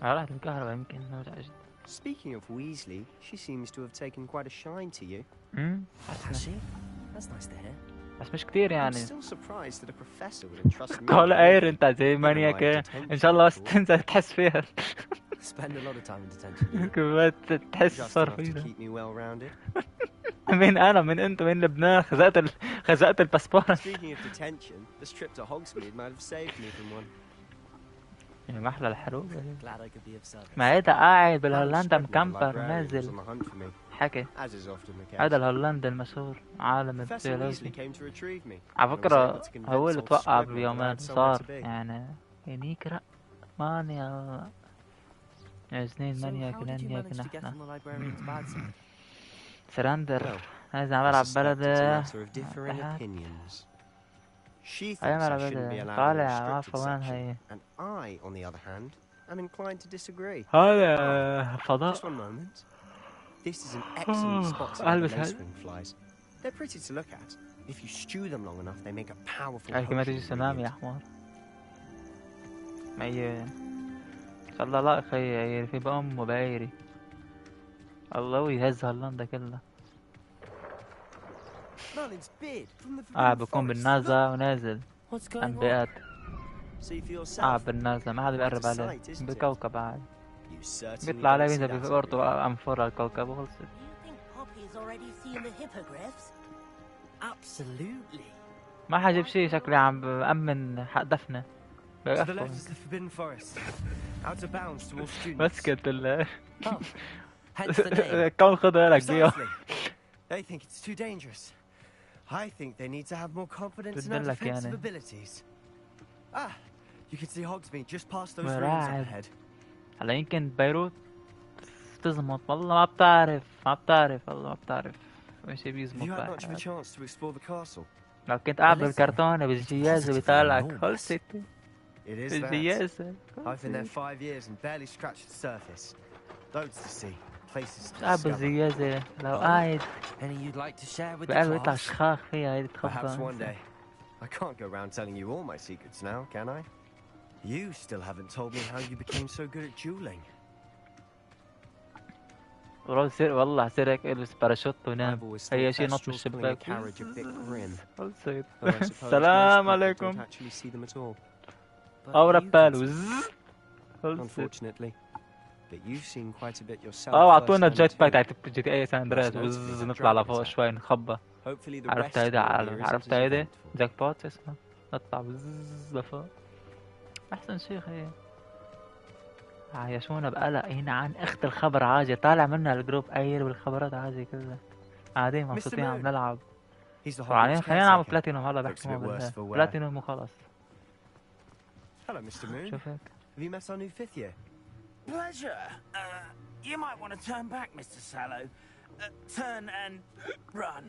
راحت الكهرباء يمكن مزعج. Speaking of Weasley, she seems to have taken quite a shine to you. Has she? That's nice to hear. بس مش كتير I'm يعني. still surprised that a professor would entrust me. قال اير انت زي مانياك ان شاء الله بس تنزل تحس فيها. Spend a lot of time in detention. كمان تحس Just صار enough to فينا. keep me well rounded. مين انا من انت من لبنان خزقت الباسبور. Speaking of detention, this trip to Hogsmeade might have saved me from one. يعني ما احلى الحروب. Glad I could be of service. ما هيدا قاعد بالهولندا مكمبر نازل On the hunt for me, حكي. as is often the case. هذا الهولندي المشهور عالم Professor البيولوجي. Weasley came to retrieve me. على I was فكرة able to convince هو اللي old توقع Squibble that I بيومين had somewhere صار to be. يعني ينيك مانيا يا سنين So مانيا how did you كلانيا manage to get كنحنا from the librarian's bad side? سرندر لازم I بلعب suspect بلد it's a matter of differing opinions. She أيام thinks I على shouldn't be بلد allowed in the طالع restricted عارفة وين section, هي and I, on the other hand, am inclined to disagree. هذا فضاء. Just one moment. This is an excellent spot to ألبس the هذا. lacewing flies. They're pretty to look at. If you stew them long enough, they make a powerful هاي كمان potion تجي سنامي يا ingredient. حمار. ما هي الله لا خي في بأم وبعيري الله يهز هولندا كلها. Merlin's beard from the بكون بالنازة ونازل What's going on? أنبيات See for yourself. بالنازة ما حدا بيقرب عليه Sight, isn't it? بكوكب عاد You certainly بيطلع عليه don't see بينزل that بفورته everywhere. أنفر على الكوكب وخلصت. Do you think Poppy's already seen the hippogriffs? Absolutely. ما حجيب شي شكلي عم بأمن حق دفنة. To the left بقفل is the Forbidden Forest. Out of bounds to all students. مسكت ال Oh, hence the name. كون خدها لك بيها. Precisely. They think it's too dangerous. I think they need to have more confidence in our تدلك defensive يعني. ابilities. Ah, you can see Hogsmeade just past those ruins up مراعب. ahead. هلا يمكن بيروت تزمط والله ما بتعرف والله ما بتعرف ماشي Have بيزمط you had much of a بقى. chance to explore the castle? لو كنت قاعد Listen, بالكرتونة بالجياز بيطلعك enormous. خلصت It is that. بالجياز. I've been there 5 years and barely scratched the surface. Loads to see, places to قاعد discover. بالجيازة لو قاعد Any you'd like to share with the بقلب يطلع class? شخاخ فيها هيدي Perhaps one تخبى. day. I can't go around telling you all my secrets now, can I? You still haven't told me how you became so good at dueling. والله صير هيك البس باراشوت I've ونام. always thought هي شي نط من Thestrals pulling a الشباك. carriage a bit grim. خلصت. Though I suppose السلام most people عليكم. don't actually see them at all. But أو you ربال can see- وزز. خلصت. Unfortunately. But you've seen quite a bit yourself. اعطونا firsthand الجيت باك too. تاعت جي تي اي سان اندرياس وزز نطلع لفوق شوي نخبى. Hopefully the عرفت rest of هيدا your year isn't عرفت as هيدا eventful. جاك بوت اسمه نطلع وزز لفوق. احسن شي خيي. عايشونا بقلق هنا عن اخت الخبر عاجي طالع منا الجروب قايل بالخبرات عاجي كلها. قاعدين مبسوطين عم Moon. نلعب. He's the طبعا Hogwarts خلينا نلعب caretaker. بلاتينوم هلا Looks a بحكي bit ما worse بالله. for wear. بلاتينوم وخلص. Hello, Mr. Moon. شوف هيك. Have you met our new fifth year? Pleasure. You might want to turn back, Mr. Sallow. Turn and run.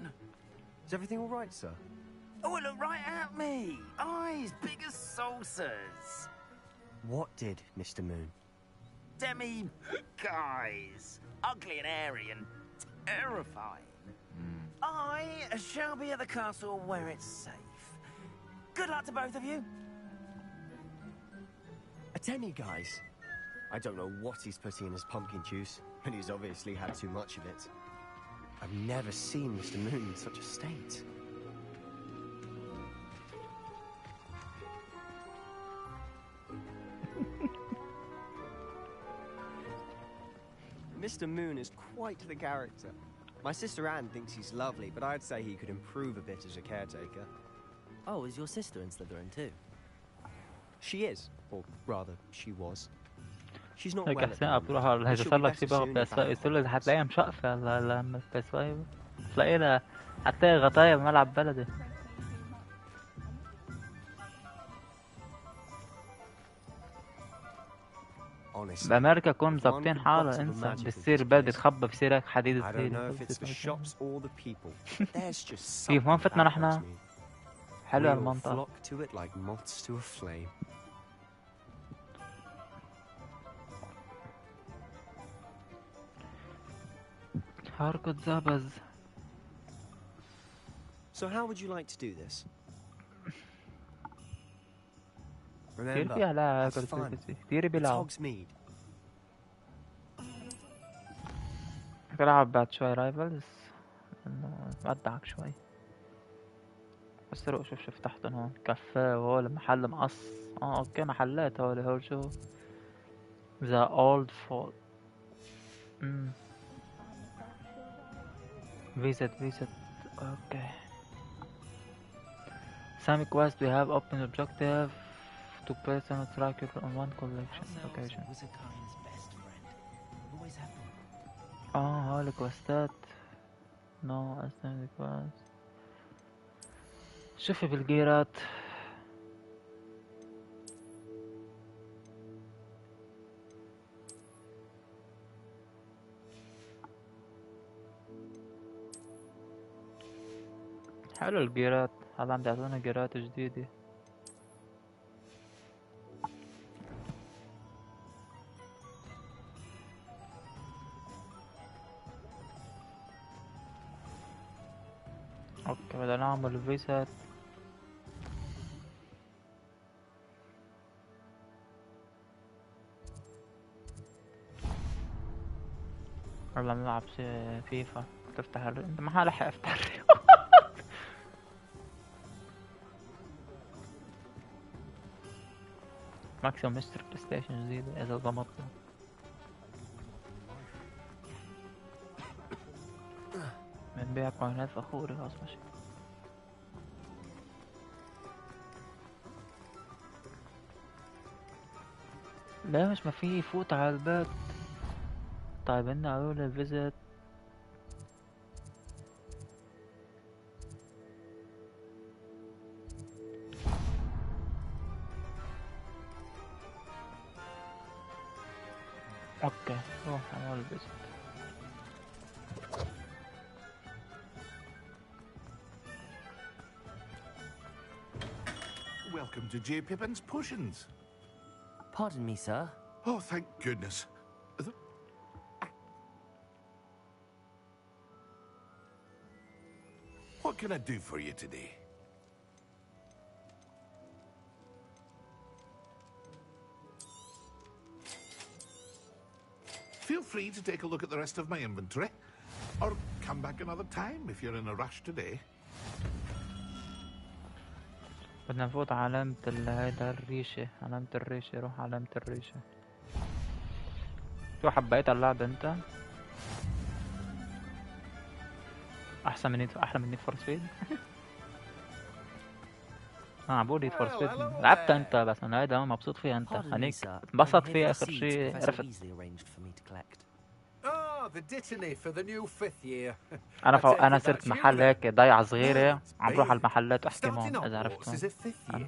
Is everything all right, sir? Oh, look right at me. Eyes big as saucers. What did, Mr. Moon? Demi guys. Ugly and airy and terrifying. I shall be at the castle where it's safe. Good luck to both of you. A guys. I don't know what he's putting in his pumpkin juice, but he's obviously had too much of it. I've never seen Mr. Moon in such a state. Mr. Moon is quite the character. My sister Anne thinks he's lovely, but I'd say he could improve a bit as a caretaker. Oh, is your sister in Slytherin too? She is, or rather, she was. She's not هيك well at the حسين moment, بتروح على but هيدا she'll صار be لك better شي بقى soon بس if I يصير لك help. حتلاقيها مشقفة لما بس تلاقي لها حتى غطايا بملعب بلدي. Honestly, بأمريكا كون if one مظبطين could حالها bottle the انسى magic of بتصير this بلد place, تخبى بصير هيك حديد I don't صغير. know if it's the shops or the people. There's just كيف ما something فتنا about نحنا Hogsmeade. حلوة We all المنطقة. flock to it like moths to a flame. حركة زبز. So how would you like to do this? كتير Remember, فيها لا have fun. كتير It's بيلعب. Hogsmeade. تلعب بعد شوي رايفلز، انه ودعك شوي. بس روح شوف تحت هون كافيه وهول محل مقص. اوكي محلات هول شو ذا اولد فول. visit. Okay. Sami quest, we have open objective to place on a tracker on one collection location. was a kind's best friend. Always happened. هاي الكوستات. نو استنى كويست. شوفي بالجيرات. حلو الجيرات، هذا عم يعطونا جيرات جديدة. اوكي بدنا نعمل فيزات. والله بنلعب فيفا. تفتح انت ما حلحق افتح ماكسيموم اشتري بلاي ستيشن جديدة اذا ضمطنا. من بيع كوينات فخوري خلاص ماشي. لا مش ما في يفوت على البيت. طيب هن قالوا لي الفيزيت. اوكي روح على الفيزيت. Welcome to J. Pippin's Potions. Pardon me, sir. Oh, thank goodness. What can I do for you today? Feel free to take a look at the rest of my inventory, or come back another time if you're in a rush today. بدنا نفوت علامة هيدا الريشة. علامة الريشة روح علامة الريشة. شو حبيت اللعبة انت؟ احسن من احلى من نيد فور سبيد. عبود نيد فور سبيد لعبتها انت بس انا هيدا مبسوط فيها انت. خليك انبسط فيها اخر شي عرفت. Oh, the dittany for the new fifth year. انا صرت محل هيك ضيعة صغيرة عم بروح على المحلات واحكي معهم اذا عرفتهم.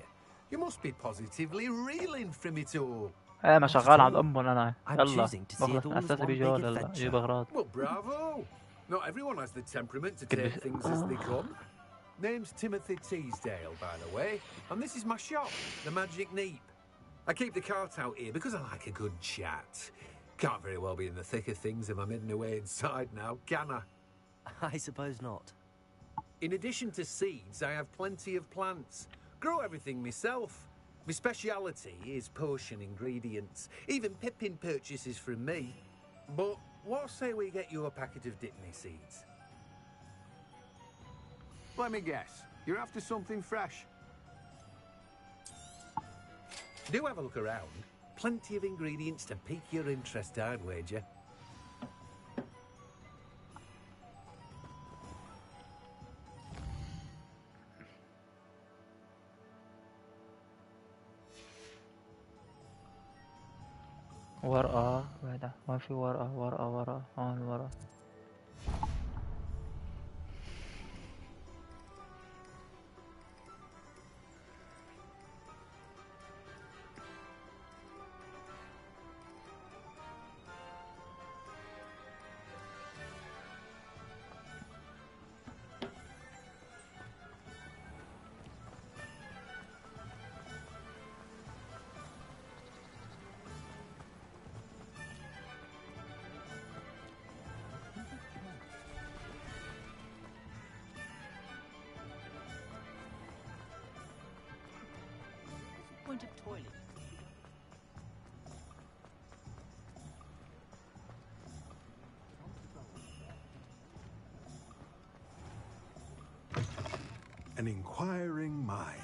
You must be positively reeling from it all. ايه ما شغال عند امهم انا. يلا بغلط اساسا بيجي هول يلا جيب اغراض. Well, bravo. Not everyone has the temperament to take things as they come. Name's Timothy Teasdale, by the way, and this is my shop, the Magic Neep. I keep the cart out here because I like a good chat. Can't very well be in the thick of things if I'm hidden away inside now, can I? I suppose not. In addition to seeds, I have plenty of plants. Grow everything myself. My speciality is potion ingredients. Even Pippin purchases from me. But what say we get you a packet of Dittany seeds? Let me guess. You're after something fresh. Do have a look around. Plenty of ingredients to pique your interest, I'd wager. ورقة بعدها ما في ورقة هون ورقة. Point of toilet. an inquiring mind.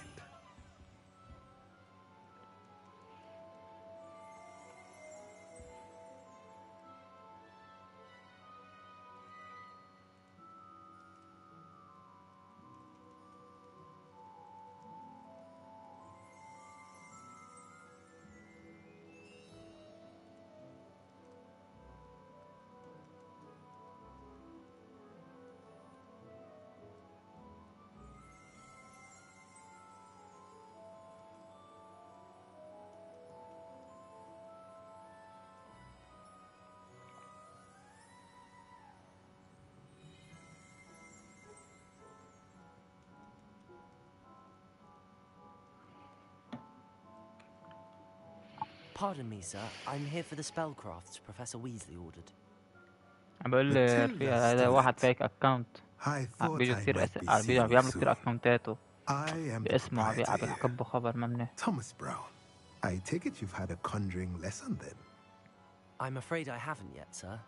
Pardon me, sir. I'm here for the spellcrafts Professor Weasley ordered. عم بقول لي Matilda في هذا واحد student. فيك اكونت I thought بيجوا I كتير might be بيعملوا seeing you كتير soon. اكونتاته I am the باسمه عم proprietor here, يحبوا خبر ما منيح. Thomas Brown. I take it you've had a conjuring lesson then? I'm afraid I haven't yet, sir.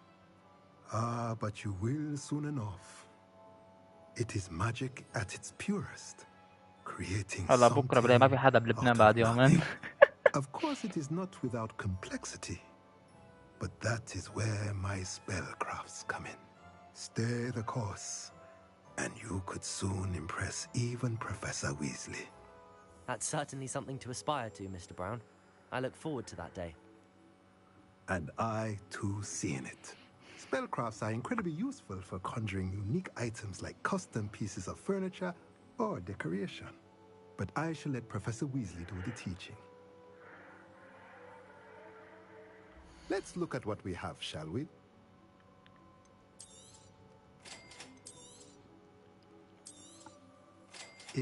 Ah, but you will soon enough. It is magic at its purest, creating هلا بكره بلاقي ما في حدا بلبنان بعد يومين. Of course, it is not without complexity, but that is where my spellcrafts come in. Stay the course, and you could soon impress even Professor Weasley. That's certainly something to aspire to, Mr. Brown. I look forward to that day. And I, too, see in it. Spellcrafts are incredibly useful for conjuring unique items like custom pieces of furniture or decoration. But I shall let Professor Weasley do the teaching. Let's look at what we have, shall we?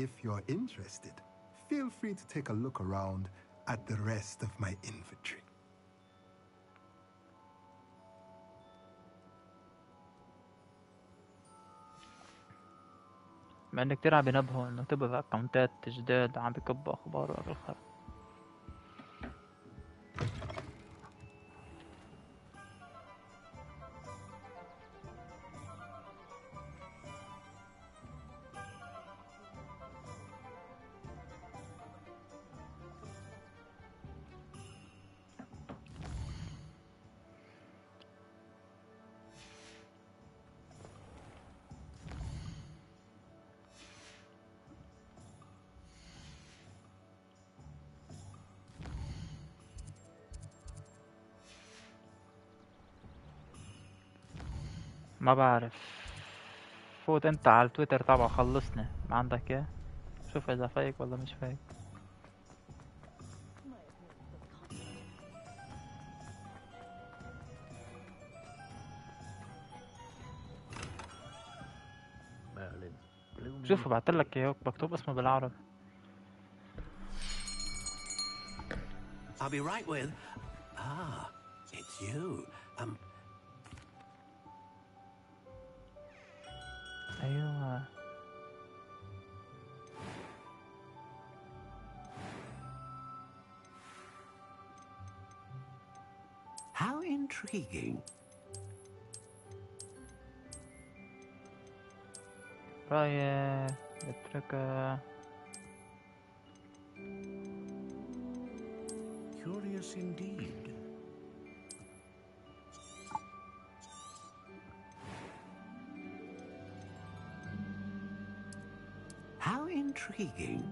If you're interested, feel free to take a look around at the rest of my inventory. مع انه كتير عم بينبهوا انه تبقى اكونتات جداد عم بكبوا اخبار وقبل الخرب. ما بعرف، فوت انت على التويتر تبعه خلصني، ما عندك اياه؟ شوف اذا فايك ولا مش فايك. شوف بعتلك اياه مكتوب اسمه بالعربي. I'll be right with. Ah, it's you. ايوه How intriguing. رايح اتركها. Curious indeed. How intriguing.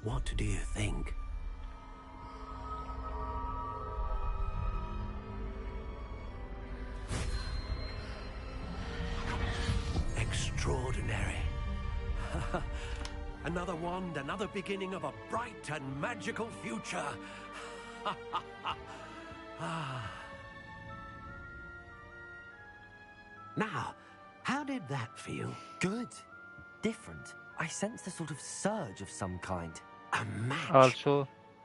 What do you think? Extraordinary. Another wand, another beginning of a bright and magical future. Now, how did that feel? Good. Different. I sensed a sort of surge of some kind. A match. Also,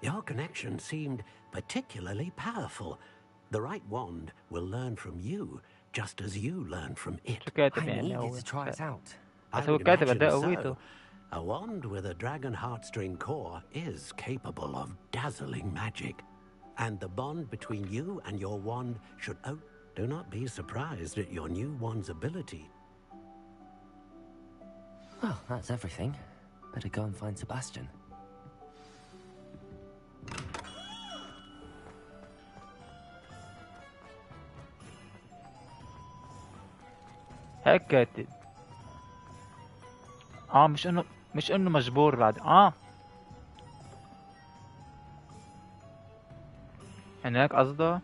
Your connection seemed particularly powerful. The right wand will learn from you, just as you learn from it. شو كاتب I يعني needed هو؟ to try it out. I بس هو would كاتب imagine قد ايه so. قويته. A wand with a dragon heartstring core is capable of dazzling magic. and the bond between you and your wand should... Oh, do not be surprised at your new wand's ability. Well, that's everything. Better go and find Sebastian. هيك كاتب. مش انه مجبور بعد. يعني هيك قصده.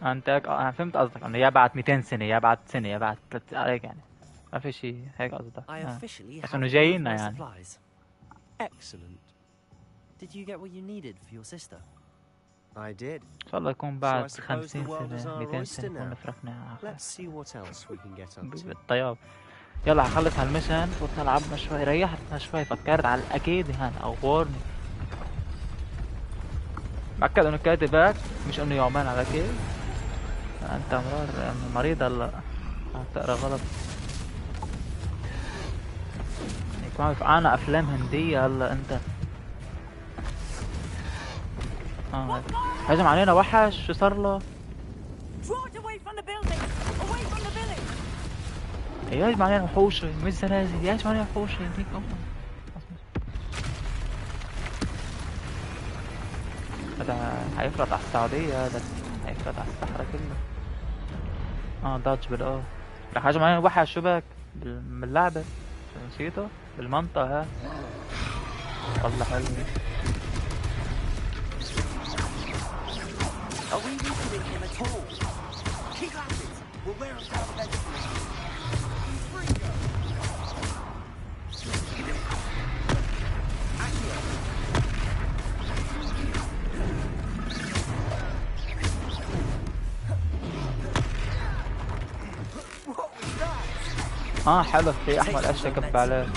انت هيك انا فهمت قصدك انه يا بعد 200 سنة يا بعد سنة يا بعد 3 هيك يعني. ما في شيء هيك قصدك. بس انه جايينا يعني. Excellent. Did you get what you needed for your sister? I did. ان شاء الله يكون بعد 50 سنة 200 سنة now. نكون فرقنا. Let's see what else we can get up to. بالطياب. يلا حخلص هالمشن فوت لعبنا شوي ريحتنا شوي فكرت على الاكيد هان اغورني. مأكد انه كاتب هيك مش انه يومين على الاكيد. انت مريض هلا عم تقرا غلط. يكون انا افلام هندية هلا انت. هجم علينا وحش شو صار له؟ يهجم علينا وحوش مش زنازل يهجم علينا وحوش هيك هذا حيفرط على السعودية هذا حيفرط على الصحراء كله. داتش رح هجم علينا وحش شو بك باللعبة نسيته بالمنطقة ها والله حلو. Are we weakening him at all? Keep at it! We'll wear him down eventually. حلو في احمر اشياء كب عليه.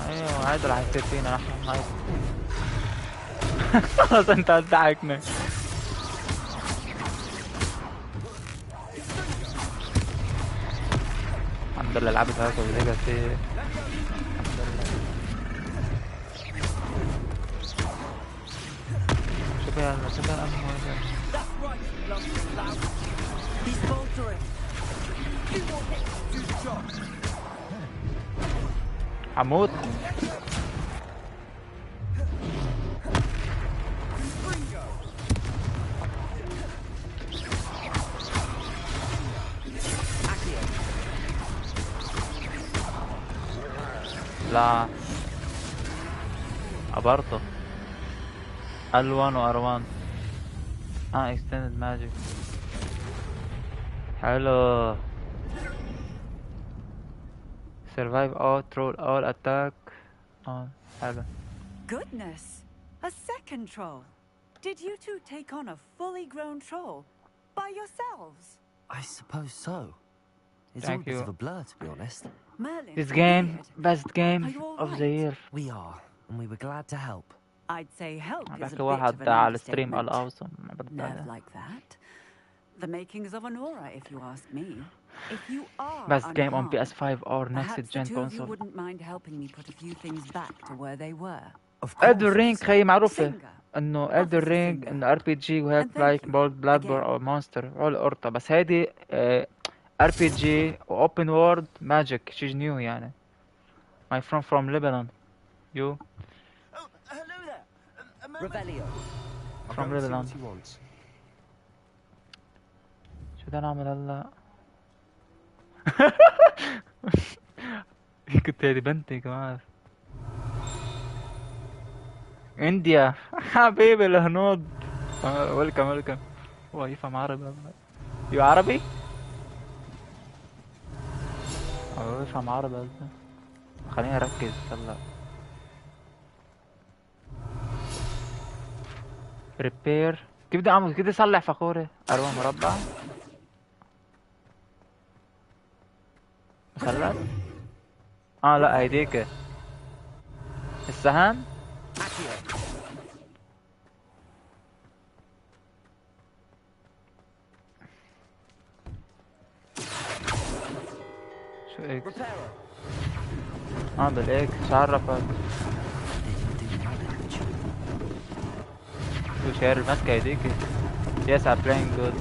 ايوه هيدا رح يصير فينا نحن هاي. خلص انت ضحكنا. الحمد لله لعبت هاكا وليجاسي. شوف يا الامن هذا. حمود لا عبرته L1 و R1 extended magic حلو. survive all troll all attack حلو. Goodness, a second troll. Did you two take on a fully grown troll by yourselves? I suppose so. It's Thank all a bit you. of a blur, to be honest. Merlin, This game best game Are you all of the right? year. We are, and we were glad to help. I'd say help is a بحكي bit واحد of an على الستريم قال understatement. Nerve like that. The makings of an aura, if you ask me. If you are best game on unharmed, PS5 or next perhaps the gen two of you console. wouldn't mind helping me put a few things back to where they were. Of course. Elden Ring خي معروفة Finger. انه Elden Ring انه RPG وهيك And thank لايك you بلاد بور again. او مونستر عول قرطة بس هيدي RPG و open world magic شي نيو يعني. My friend from Lebanon. You Revelio. I'll From go and see Riverland. what he wants. شو بدنا نعمل هلا؟ كنت هذه بنتي كمان. انديا حبيبي الهنود. ويلكم ويلكم. هو يفهم عربي هلا. يو عربي؟ هو يفهم عربي هلا. خليني اركز هلا. ريبير. كيف بدي اعمل؟ كيف بدي اصلح فخوري؟ اروح مربع. مثلث. لا هيديك السهم. شو اكس؟ بالاكس. شو عرفك؟ شو شاري الماسكة هيديك؟ Yes, I'm playing good.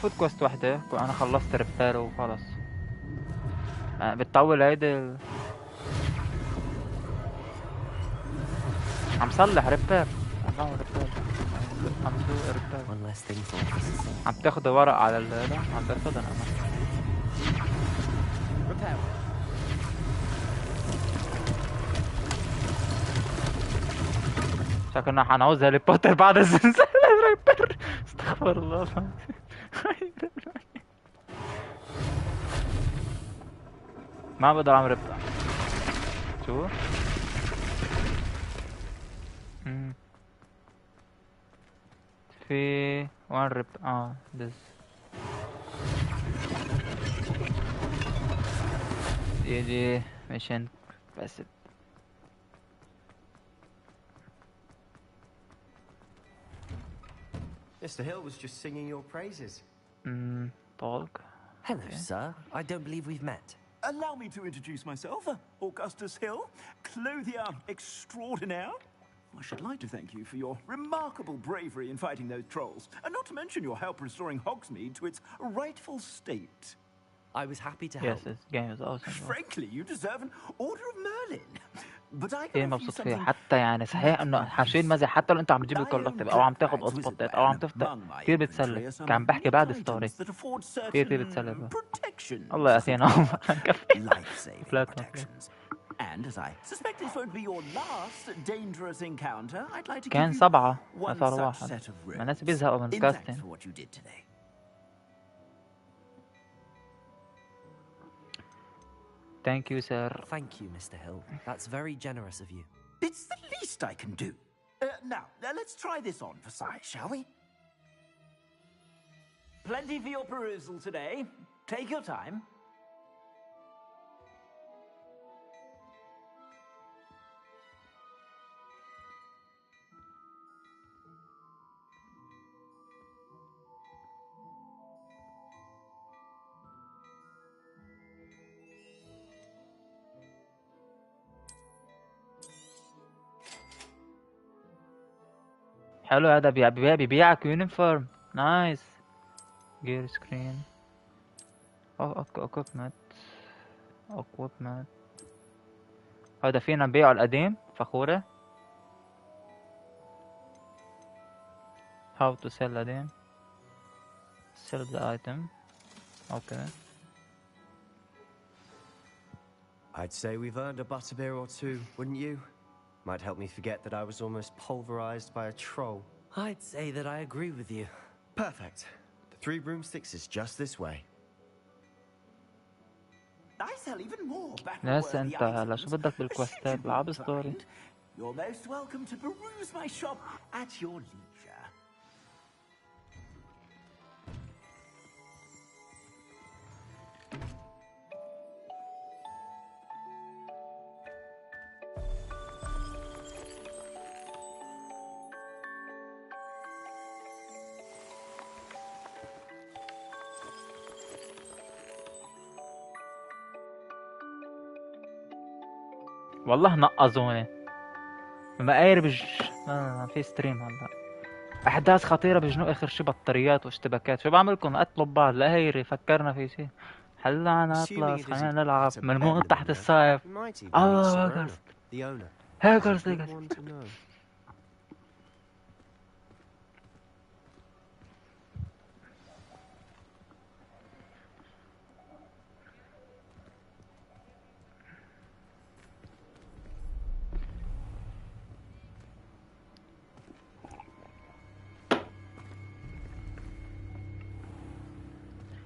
فوت كوست وحدة. انا خلصت ريبير وخلص. بتطول هيدي عم صلح ريبير. عم سوق ريبير. عم تاخد ورق على هذا. عم باخدها انا. شكلنا حنعوز هاري بوتر بعد الزلزال. ريبير. استغفر الله. ما بقدر اعمل ريبير. شو؟ في وين ريب دز. دي ميشن بس. Mr. Hill was just singing your praises. Talk. Hello, sir. I don't believe we've met. Allow me to introduce myself, Augustus Hill, clothier extraordinaire. I should like to thank you for your remarkable bravery in fighting those trolls, and not to mention your help restoring Hogsmeade to its rightful state. I was happy to help. Yes, this game is awesome. Frankly, you deserve an Order of Merlin. But I كثير مبسوط فيه. حتى يعني صحيح انه حاشين مزح. حتى لو انت عم تجيب الكولكتيف او عم تاخذ اسبوتات او عم تفتح. كثير بتسلى. كان بحكي بعد ستوري. كثير بتسلى. الله يعطينا. And as I suspect this won't be your last dangerous encounter, I'd like to كان give you 7 one صار such واحد. set of الناس rooms بيزهقوا من in thanks الكاستنج. for what you did today. Thank you, sir. Thank you, Mr. Hill. That's very generous of you. It's the least I can do. Now, let's try this on for size, shall we? Plenty for your perusal today. Take your time. حلو هذا. بيبيعك يونيفورم. نايس. جير سكرين. اكوبمنت. هذا فينا نبيعه القديم. فخورة. How to sell القديم. Sell the item. Okay. I'd say we've earned a butterbeer or two, wouldn't you? Might help me forget that I was almost pulverized by a troll. I'd say that I agree with you. Perfect. The 3 broomsticks is just this way. I sell even more ناس battle-worthy انت هلا items. شو بدك بالكوستات؟ العاب ستوري. You're most welcome to peruse my shop at your leisure. والله نقصوني. المقاير في ستريم هلا. احداث خطيره بجنوب اخر شي. بطاريات واشتباكات. شو بعملكم؟ قتلوا ببعض. لا هيري فكرنا في شي. هلا نطلع Assuming it خلينا isn't نلعب at a ملموم bed تحت owner, السقف. we might even meet هاجرز Serona, the owner. هاجرز Good ليجاسي. one to know.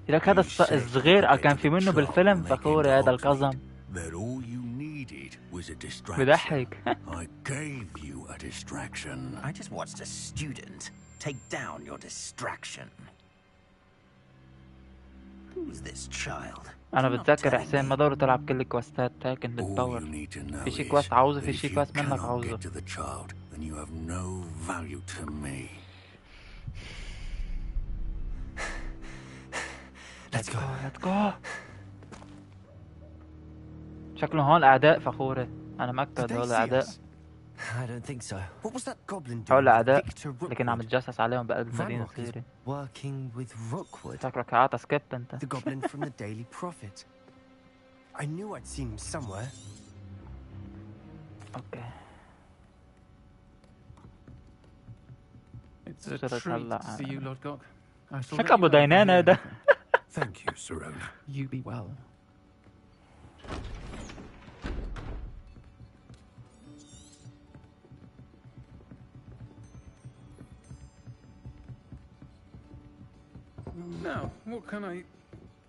لك هذا الصغير كان في منه بالفيلم فخوري هذا القزم That all you needed was a distraction. بضحك. I gave you a distraction. I just watched a student take down your distraction. Who's this child? انا بتذكر حسين ما دوري تلعب كل الكوستات هاي كنت بتدور في شي كوست عاوزه في شي كوست منك عاوزه. Get to the child, then you have no value to me. Let's go. Let's go. شكله هون اعداء فخوري. انا مأكد هول اعداء. I don't think so. What was that goblin doing? هول اعداء Victor Rookwood? لكن عم تجسس عليهم بقلب المدينة Ranrock is الصغيرة. working with Rookwood. فكرك عاطى سكيبت انت. The goblin from the Daily Prophet. I knew I'd seen him somewhere. اوكي. It's a treat to see you, Lord Gok. I shall شك ابو دينان هذا. Thank you, Serona. You be well. Now, what can I...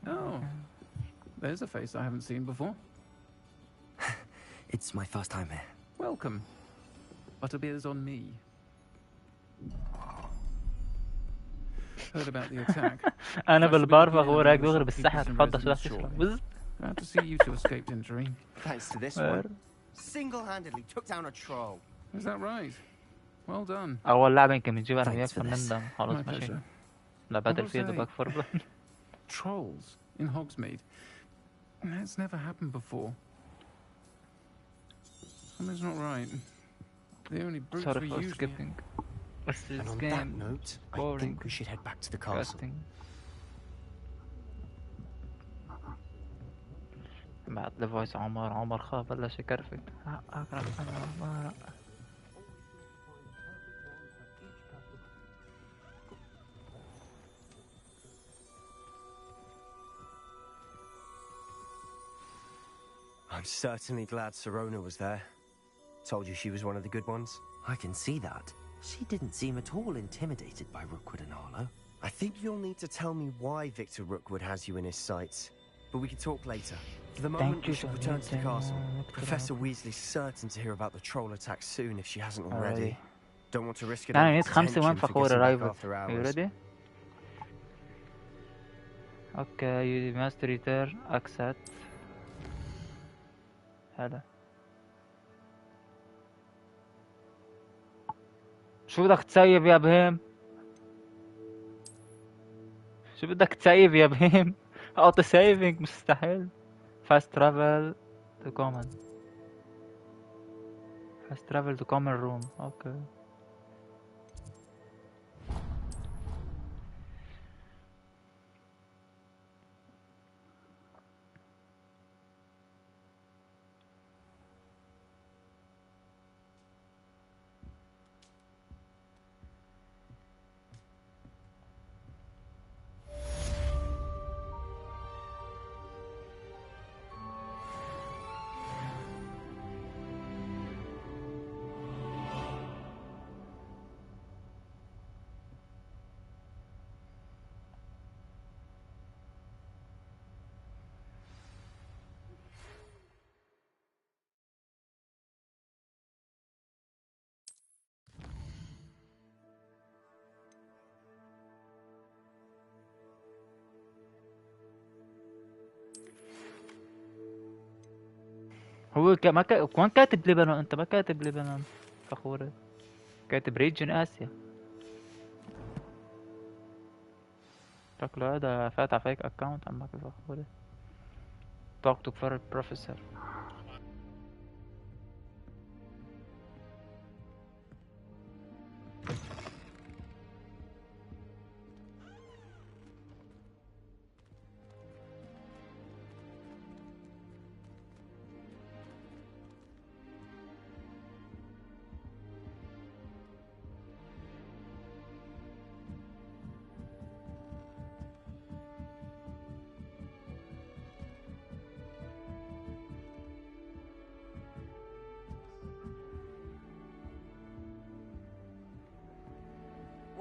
Oh, there's a face I haven't seen before. It's my first time here. Welcome. Butterbeer's on me. Heard about the attack. انا بالبار فخور هيك دغري بالسحر تفضل شو بدك تشرب. Glad to see you two escaped injury. Thanks to this one. Single-handedly took down a troll. Is that right? Well done. اول لعبة يمكن بنجيبها انا وياك Thanks for this. فنندم خلص My ماشي. pleasure. لا باتل فيلد say- وبكفر. Trolls in Hogsmeade. That's never happened before. Something's not right. The only brutes Sorry we for usually... skipping. This And on game that note, I boring. think we should head back to the castle. Disgusting. بعد الفويس عمر خاف بلش يكرفت. اقرب عمر. I'm certainly glad Serona was there. Told you she was one of the good ones. I can see that. She didn't seem at all intimidated by Rookwood and Harlow. I think you'll need to tell me why Victor Rookwood has you in his sights. But we can talk later. For the moment, we should return to the castle. Professor Weasley's certain to hear about the troll attack soon if she hasn't already. Don't want to risk it. أنا نيت 5 وين فخورة رايفل. You ready? Okay, you must return. Accept. هلا. شو بدك تسيب يا بهيم؟ شو بدك تسيب يا بهيم؟ اوتو سيفنج مستحيل. فاست ترافل تو كومن. فاست ترافل تو كومن روم. اوكي. هو ما كمان كاتب لبنان. انت ما كاتب لبنان فخورة. كاتب ريجن اسيا. شكله هذا فاتح فيك اكاونت عمك فخورة. talk to professor.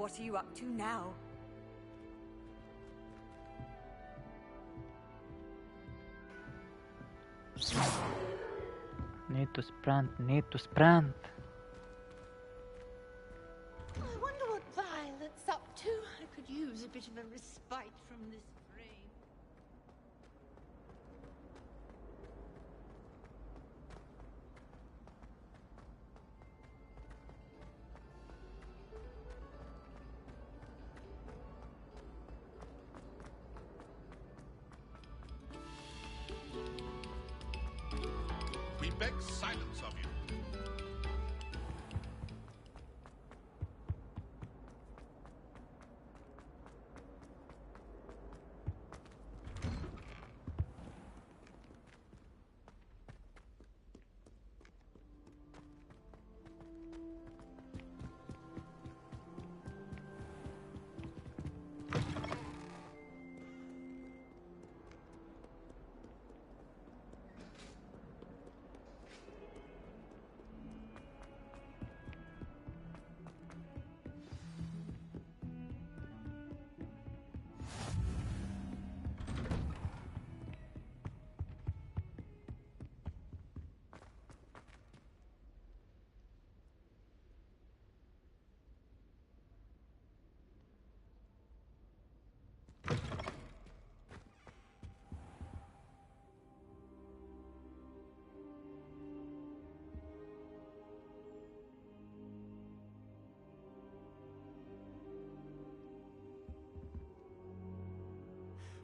What are you up to now? Need to sprint, need to sprint. I wonder what Violet's up to. I could use a bit of a respite from this frame. We beg silence of you.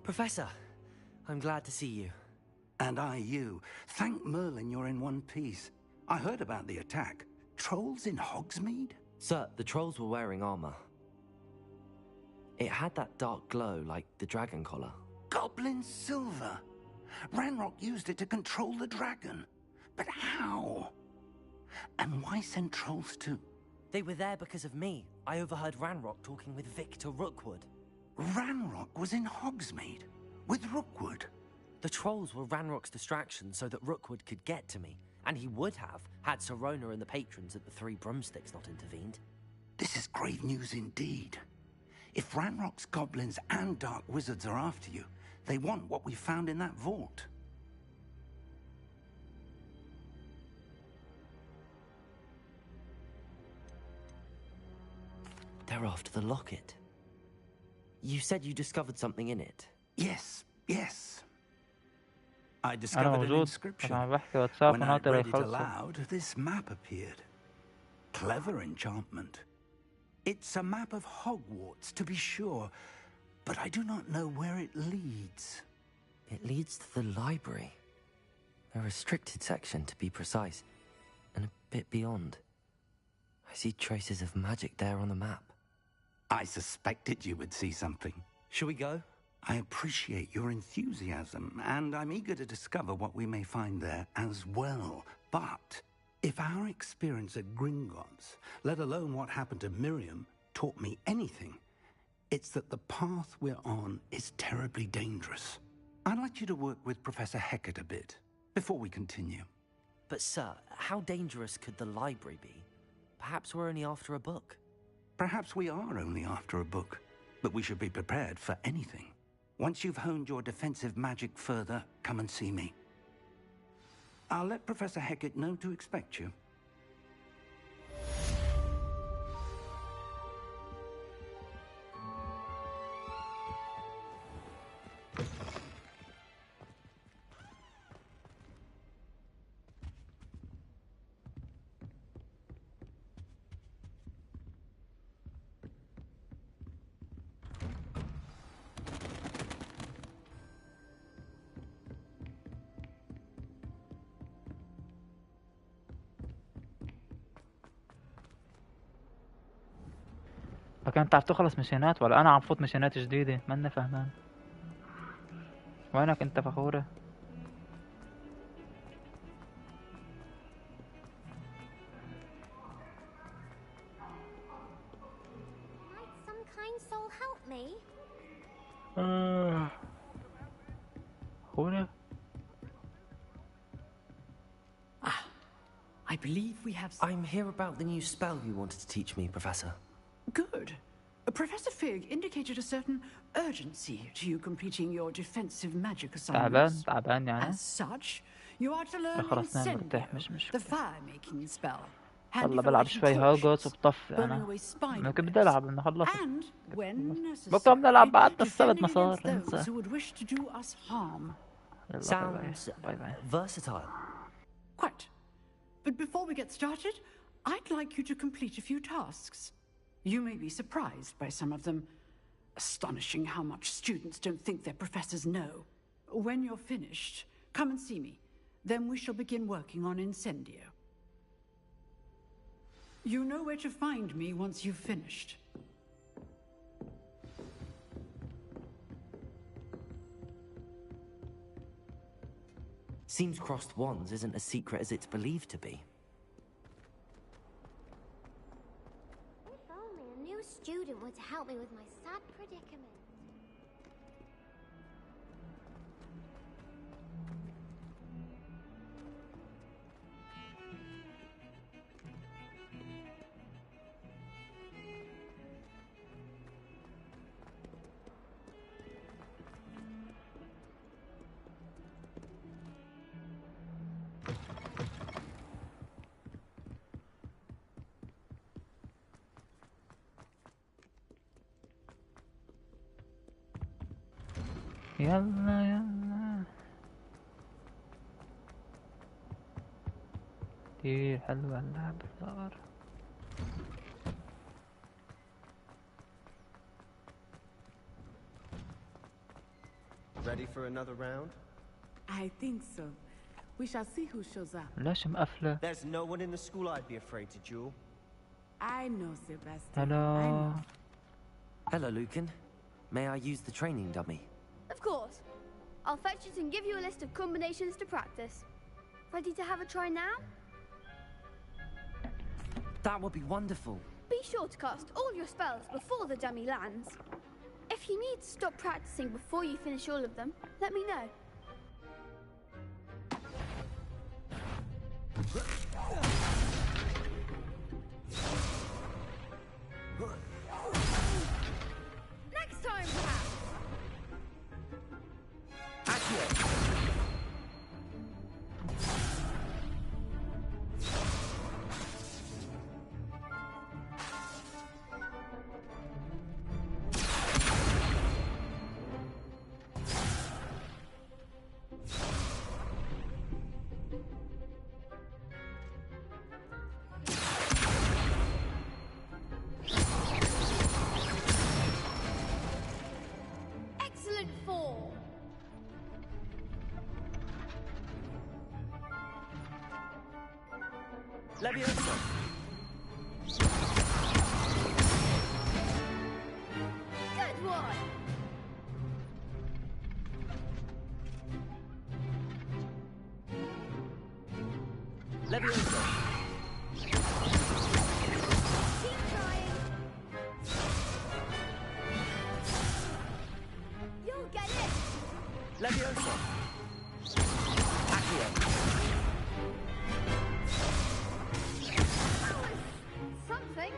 Professor, I'm glad to see you. And I you. Thank Merlin you're in one piece. I heard about the attack. Trolls in Hogsmeade? Sir, the trolls were wearing armor. It had that dark glow like the dragon collar. Goblin silver. Ranrock used it to control the dragon. But how? And why send trolls too? They were there because of me. I overheard Ranrock talking with Victor Rookwood. Ranrock was in Hogsmeade with Rookwood. The trolls were Ranrock's distraction so that Rookwood could get to me, and he would have had Sirona and the patrons at the Three Broomsticks not intervened. This is grave news indeed. If Ranrock's goblins and dark wizards are after you, they want what we found in that vault. They're after the locket. You said you discovered something in it. Yes, yes. I discovered an inscription. When I read it aloud, this map appeared. Clever enchantment. It's a map of Hogwarts, to be sure, but I do not know where it leads. It leads to the library. A restricted section, to be precise, and a bit beyond. I see traces of magic there on the map. I suspected you would see something. Shall we go? I appreciate your enthusiasm, and I'm eager to discover what we may find there as well. But if our experience at Gringotts, let alone what happened to Miriam, taught me anything, it's that the path we're on is terribly dangerous. I'd like you to work with Professor Hecat a bit before we continue. But sir, how dangerous could the library be? Perhaps we're only after a book. Perhaps we are only after a book, but we should be prepared for anything. Once you've honed your defensive magic further, come and see me. I'll let Professor Hecat know to expect you. فكان تعرف تخلص مشينات ولا انا عم فوت مشينات جديدة؟ ماني فهمان. وينك انت فخورة؟ Might some kind soul help me? هنا. I believe we have... I'm here about the new spell you wanted to teach me, Professor. Good. Professor Fig indicated a certain urgency to you completing your defensive magic تعبان assignments. تعبان يعني. As such, you are to learn خلاص نام Incendio, مرتاح مش the fire-making spell. يلا بلعب شوي هوجورتس وبطفي burning انا. away spider ممكن بدي webs, العب انه خلصت. and when بكره بدي العب بعد necessary, السبت defending مسار against انسى. those who would wish to do us harm. Sounds versatile. Quite. But before we get started, I'd like you to complete a few tasks. You may be surprised by some of them. Astonishing how much students don't think their professors know. When you're finished, come and see me. Then we shall begin working on Incendio. You know where to find me once you've finished. Seems crossed wands isn't as secret as it's believed to be. If only a new student were to help me with my sad predicament. يلا يلا كتير حلوة اللعبة صار. Ready for another round? I think so. We shall see who shows up. ليش مقفلة؟ There's no one in the school I'd be afraid to duel. I know, Sebastian. Hello. Hello, Lucan. May I use the training dummy? Of course. I'll fetch it and give you a list of combinations to practice. Ready to have a try now? That would be wonderful. Be sure to cast all your spells before the dummy lands. If you need to stop practicing before you finish all of them, let me know. Next time, perhaps. Excellent form. Leviosa! Good one. Leviosa! Keep trying. You'll get it. Leviosa! Accio! Something.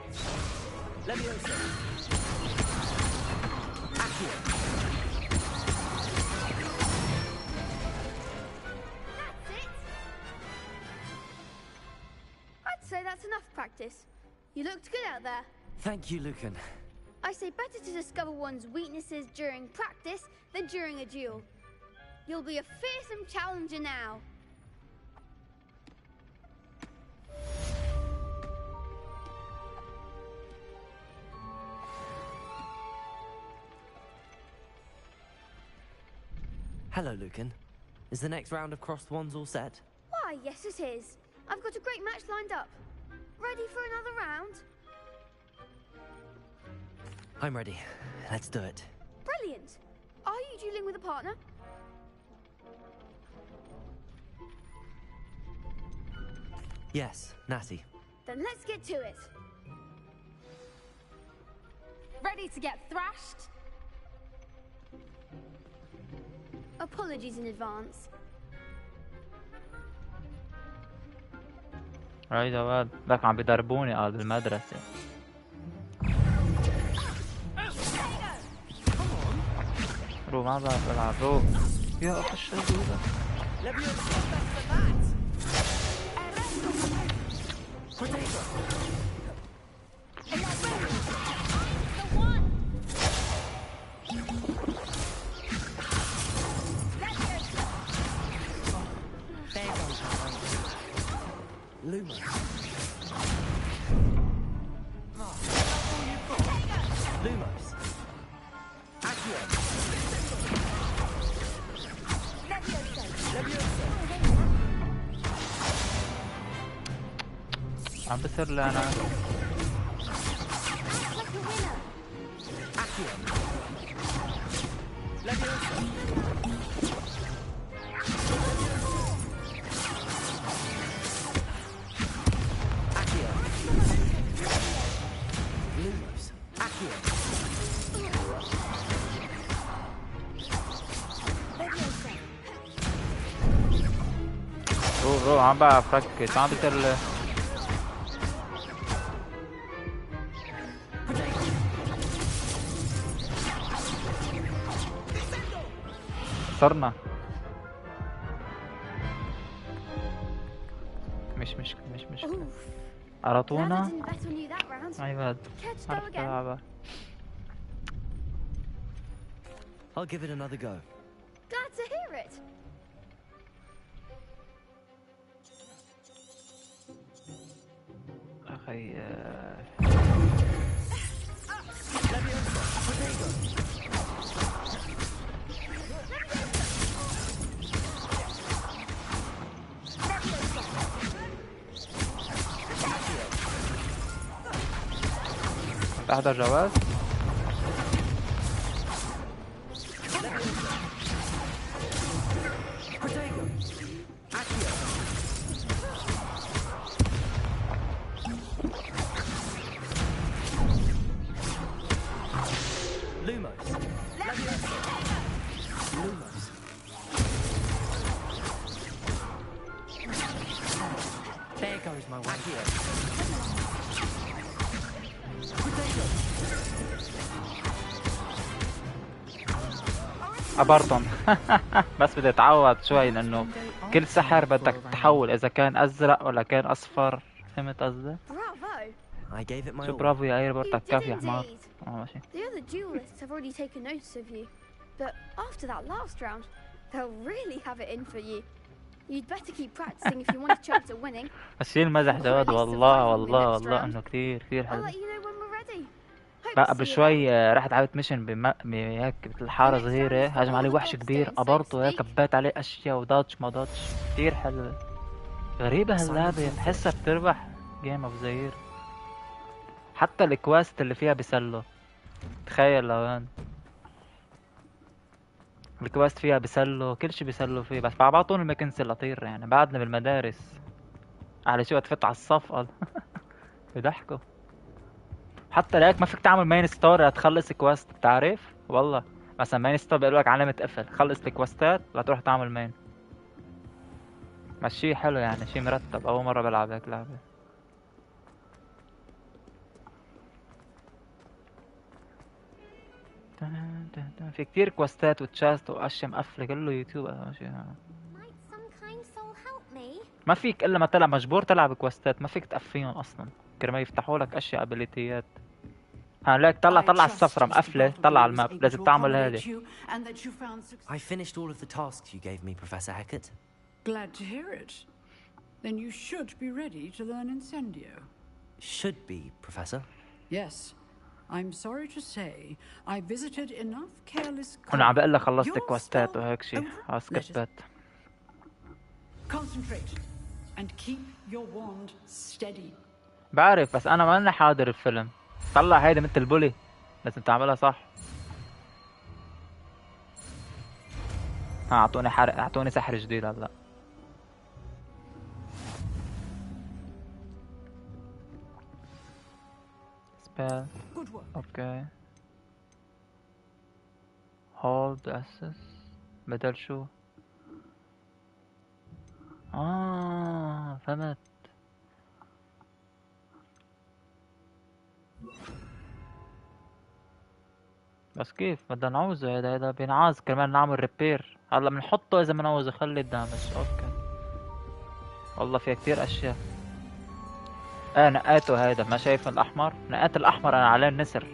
Leviosa! Accio! That's it. I'd say that's enough practice. You looked good out there. Thank you, Lucan. I say better to discover one's weaknesses during practice than during a duel. You'll be a fearsome challenger now. Hello, Lucan. Is the next round of crossed wands all set? Why, yes it is. I've got a great match lined up. Ready for another round? I'm ready. Let's do it. Brilliant. Are you dueling with a partner? Yes, Natty. Then let's get to it. Ready to get thrashed? Apologies in advance. هاي جواد ذاك عم بيدربوني بالمدرسة. رو ما بعرف العب رو. يا اخي الشغل Lumos. Lumos. Accio. Leviosa. عم بصير لي انا. Accio. Leviosa. Lumos. Accio. رو عم بعرف ركز عم بصير لي. صرنا مش مشكلة أرطونا عيباد عرفت ألعبها. I'll give it another go. Glad to hear it. أخي تحضر جواز. Lumos. Lumos. There goes my way. أبرتم بس بدي اتعود شوي لأنه كل سحر بدك تحول إذا كان أزرق ولا كان أصفر. فهمت قصدي؟ I gave it my شو all. برافو يا ايربورت كاف يا حمار. ماشي. The other duelists have already taken notice of you, but after that last round, they'll really have it in for you. You'd better keep practicing if you want a chance at winning. اشيل المزح جواد والله انه كثير I'll حلو. let you know when we're ready. بقى قبل شوي رحت عملت ميشن هيك مثل حارة صغيرة هجم عليه وحش كبير قبرته هيك كبيت عليه اشياء وداتش ما داتش كثير حلوة. غريبة هاللعبة بحسها بتربح جيم اوف زير. حتى الكواست اللي فيها بيسلوا. تخيل لوين الكواست فيها بيسلوا كل شي بيسلوا فيه بس بعطوني المكنسة لطير يعني بعدنا بالمدارس. على شو تفت على الصف قال بيضحكوا. حتى لهيك ما فيك تعمل مين ستوري لتخلص كويست بتعرف والله. مثلا مين ستوري بيقول لك علامة قفل خلص الكويستات لتروح تعمل مين. بس شي حلو يعني شي مرتب. اول مرة بلعب هيك لعبة. في كتير كوستات وتشاست واشياء مقفلة كله يوتيوب ماشي. ما فيك الا ما تلعب مجبور تلعب كوستات ما فيك تقفيهم اصلا كرمال يفتحوا لك اشياء ابيليتيات. ليك طلع الصفرة مقفلة طلع على الماب لازم تعمل هذه. I finished all of the tasks you gave me, Professor Hackett. Glad to hear it. Then you should be ready to learn Incendio. Should be, Professor. Yes. I'm sorry to say, I visited enough careless. انا عم بقول لك خلصت كوستات وهيك شيء سكبت. Concentrate and keep your wand steady. بعرف بس انا ماني حاضر الفيلم. طلع هيدا مثل البولي لازم تعملها صح. اعطوني حرق اعطوني سحر جديد هلا. spell اوكي hold access بدل شو فهمت. بس كيف بدنا نعوزه؟ هيدا بينعاز كرمال نعمل ريبير. هلا بنحطه اذا بنعوزه. خلي الدامج. اوكي والله فيها كتير اشياء. نقاته هيدا. ما شايف الاحمر؟ نقات الاحمر انا عليه النسر.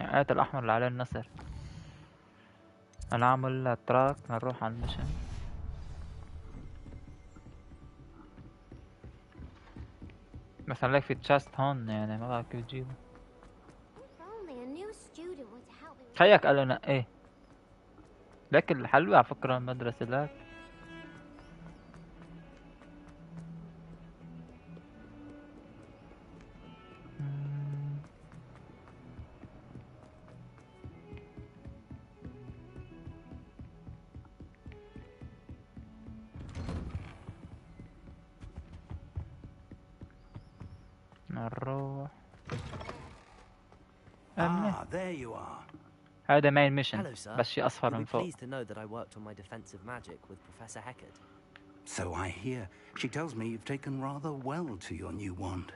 نقات الاحمر اللي عليه النسر. نعمل تراك نروح على المشن. مثلا لك في تشاست هون يعني ما بعرف كيف تجيبه. خيك قال له نقيه. لك الحلوة على فكرة المدرسة لك. نروح. There you are. هذا main mission. Hello, sir. بس شيء أصفر You'll من be فوق. pleased to know that I worked on my defensive magic with Professor Heckard. So I hear. She tells me you've taken rather well to your new wand.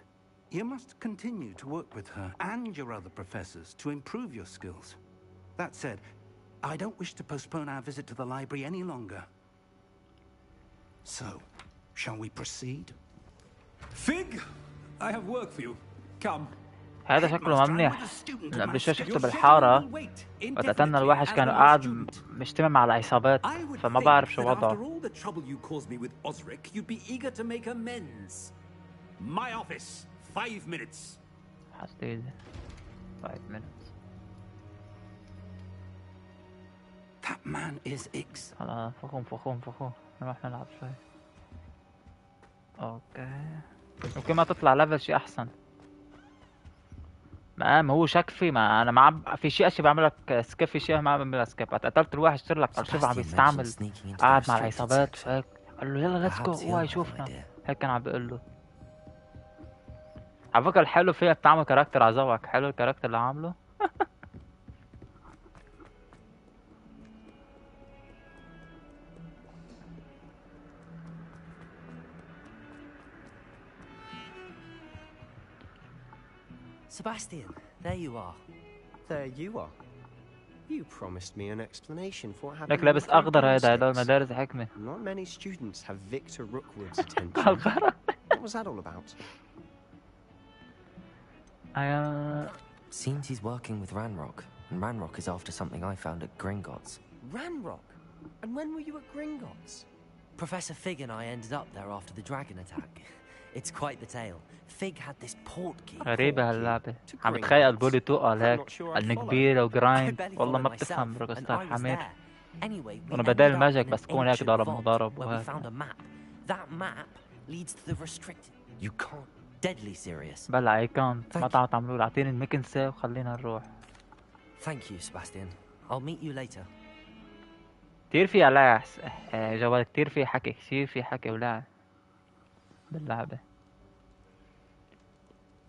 You must continue to work with her and your other professors to improve your skills. That said, I don't wish to postpone our visit to the library any longer. So, shall we proceed? Fig, I have work for you. Come. هذا شكله ممنيح. قبل شوي شفته بالحارة وقتلنا الوحش كان قاعد مجتمع مع العصابات فما بعرف شو وضعه. حسيت 5 minutes. That man is X. خلاص فخوم نروح نلعب شوي. اوكي ممكن ما تطلع ليفل شي احسن. ما هو شكفي. ما انا ما في شيء اشي بعمل لك سكيب. في شيء ما بعمل لك سكيب. قتلت الواحد صار لك ارشيف عم بيستعمل قاعد مع العصابات هيك. قال له يلا ليتس جو هو يشوفنا هيك كان عم بيقول له. على فكره الحلو فيها بتعمل كاركتر على ذوقك. حلو الكاركتر اللي عامله. Sebastian, there you are. There you are. You promised me an explanation for what happened. لك لابس اخضر هيدا مدارس حكمة. Not many students have Victor Rookwood's attention. What was that all about? Seems he's working with Ranrock, and Ranrock is after something I found at Gringotts. Ranrock? And when were you at Gringotts? Professor Fig and I ended up there after the dragon attack. It's quite the tale. Fig had this portkey. غريبة هاللعبة. عم بتخيل بولي تقل هيك على كبيرة وجرايند. والله ما بتفهم روكستار حمير. أنا بدال الماجيك بس كون هيك ضرب وهيك. That map leads to the restricted. You can't. Deadly serious. بلا I can't. ما تعملوا لي. أعطيني المكنسة وخلينا نروح. Thank you, Sebastian. I'll meet you later. كتير في لعس جوال. كتير في حكي ولعب باللعبة.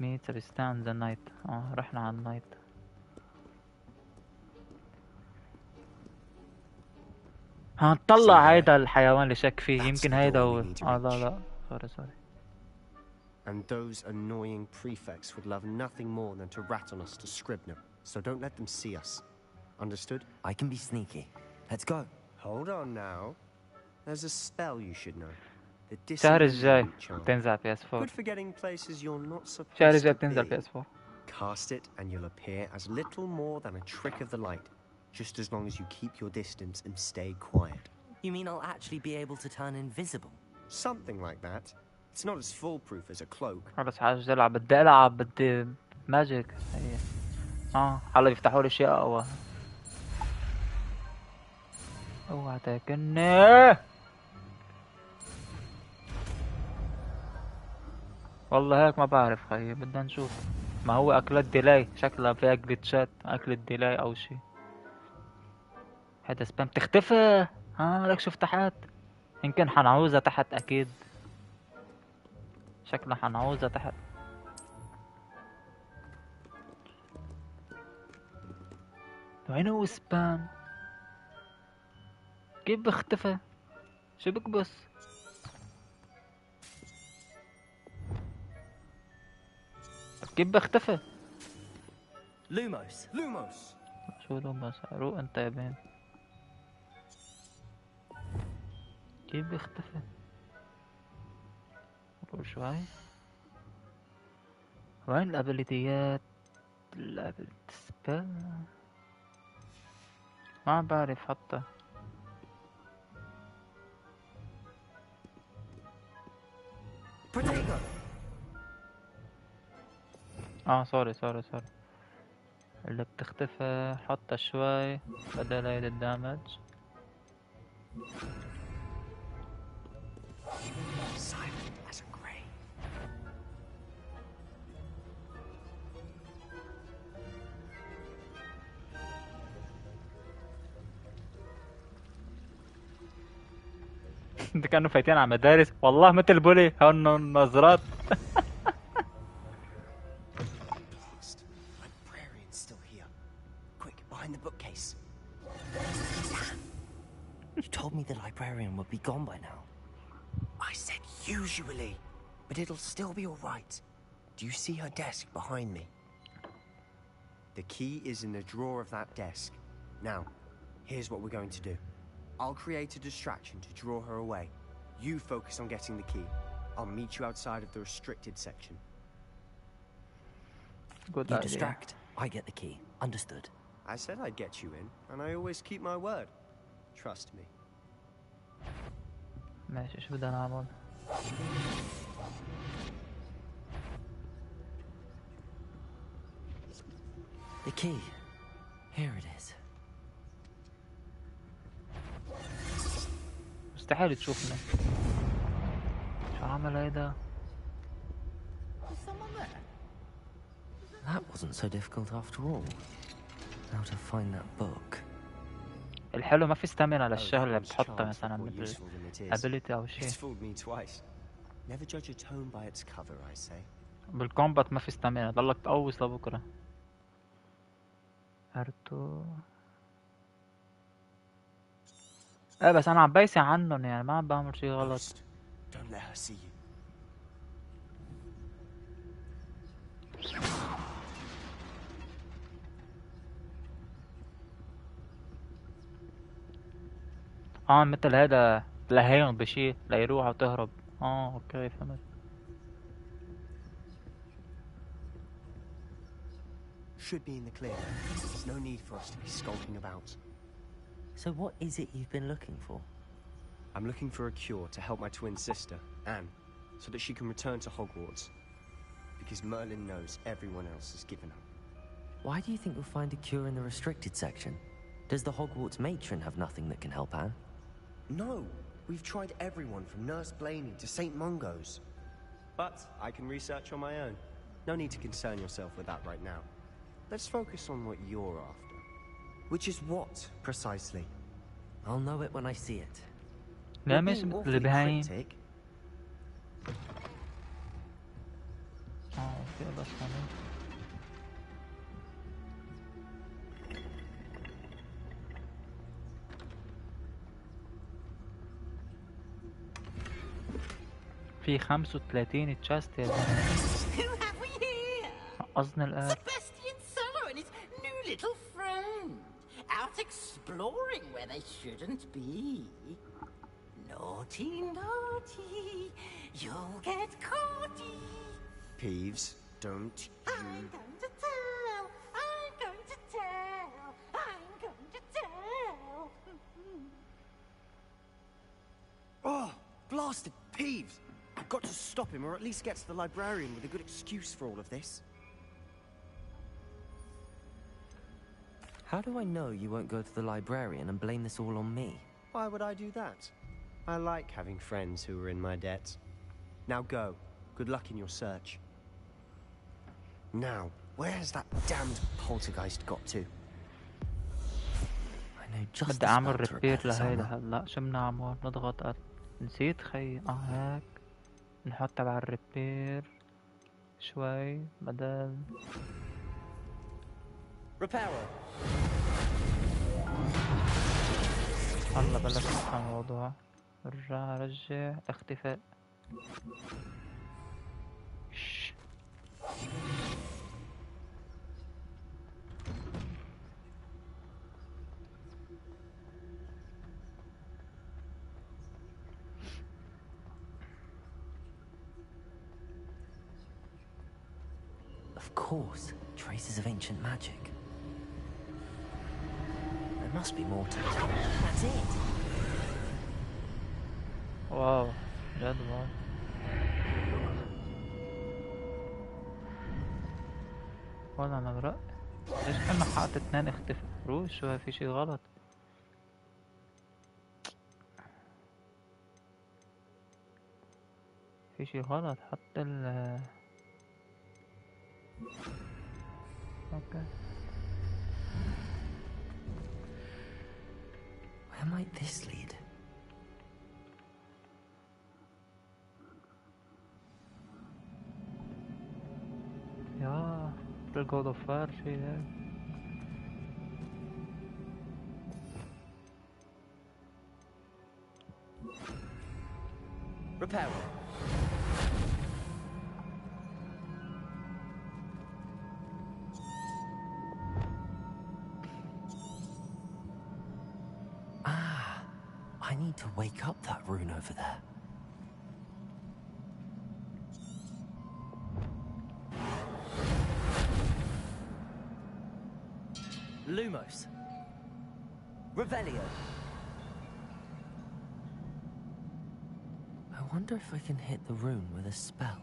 meet stand the night. رحنا على النايت. هنطلع هيدا الحيوان اللي شك فيه. يمكن هيدا هو. لا sorry. And those annoying prefects would love nothing more than to rat on us to Scribner. So don't let them see us. Understood? I can be sneaky. Let's go. Hold on now. There's a spell you should know. الشهر الجاي بتنزل PS4. Good for getting places you're not supposed الشهر الجاي to بتنزل be. PS4. Cast it and you'll appear as little more than a trick of the light, just as long as you keep your distance and stay quiet. You mean I'll actually be able to turn invisible? Something like that. It's not as foolproof as a cloak. خلص حاجة ألعب. بدي ألعب. بدي ماجيك. هلا بيفتحوا لي شيء أقوى. اوعى تاكلني. والله هيك ما بعرف خيي. بدنا نشوف. ما هو اكلت ديلاي. شكلها فيها جليتشات. اكلت ديلاي او شي. هذا سبام. تختفي. لك شوف تحت. يمكن حنعوزها تحت اكيد. شكلها حنعوزها تحت. وين هو سبام؟ كيف بختفى؟ شو بكبس؟ كيف بختفي؟ لوموس شو لوموس؟ روق انت يا بين. كيف بيختفي؟ روق شوي. وين الابيليتيات؟ سبيل ما عم بعرف حتى. سوري اللي بتختفي حطها شوي بدل هيدا الدامج. انت كانوا فايتين على مدارس والله مثل بولي هون النظرات. You told me the librarian would be gone by now. I said usually, but it'll still be all right. Do you see her desk behind me? The key is in the drawer of that desk. Now, here's what we're going to do. I'll create a distraction to draw her away. You focus on getting the key. I'll meet you outside of the restricted section. Good you idea. Distract, I get the key. Understood. I said I'd get you in, and I always keep my word. Trust me. ماشي شو بدنا نعمل؟ The key. Here it is. مستحيل تشوفنا. شو عمل هيدا؟ That wasn't so difficult after all. How to find that book. الحلو ما في ستامينا للشغل اللي بتحطها مثلا مثل ability او شيء. Never judge a tome by its cover, I say. بالكومبات ما في ستامينا، ضلك تقوص لبكره. ارتو بس انا عم بايسي عنهم يعني ما عم بعمل شي غلط. Don't let her see you. مثل هذا لهيهم بشي ليروح وتهرب. اوكي فهمت. Should be in the clear. There's no need for us to be skulking about. So what is it you've been looking for? I'm looking for a cure to help my twin sister, Anne, so that she can return to Hogwarts. Because Merlin knows everyone else has given up. Why do you think you'll find a cure in the restricted section? Does the Hogwarts matron have nothing that can help Anne? No, we've tried everyone from Nurse Blaney to St. Mungo's. But I can research on my own. No need to concern yourself with that right now. Let's focus on what you're after. Which is what, precisely? I'll know it when I see it. لا مش اللي بهاين. اوكي بس في 35 تشاست يا زلمة. نقصني الآن. Sebastian Solo and his new little friend out exploring where they shouldn't be. Naughty, naughty, you'll get caughty. Peeves, don't you... I'm going to tell, I'm going to tell, I'm going to tell. Oh, blasted Peeves! I've got to stop him, or at least get to the librarian with a good excuse for all of this. How do I know you won't go to the librarian and blame this all on me? Why would I do that? I like having friends who are in my debt. Now go. Good luck in your search. Now, where's that damned poltergeist got to? I know just بدي اعمل ريبير لهيدا هلا. شو بدنا نعمل؟ نضغط نسيت خي. هيك نحط تبع الريبير شوي بدل Repairer. هلا بلش نفهم الموضوع. رجع اختفاء. Of course, traces of ancient magic. There must be more to it. That's it. واو جد واو. ولا انا برأي ليش كنا حاطط اتنين اختفى روش شو في شي غلط. في شي غلط حط ال اوكي. Where might this lead? يا الجود اوف فاير شي هيك. Repair. Ah, I need to wake up that rune over there. Lumos. Revelio. I wonder if I can hit the rune with a spell.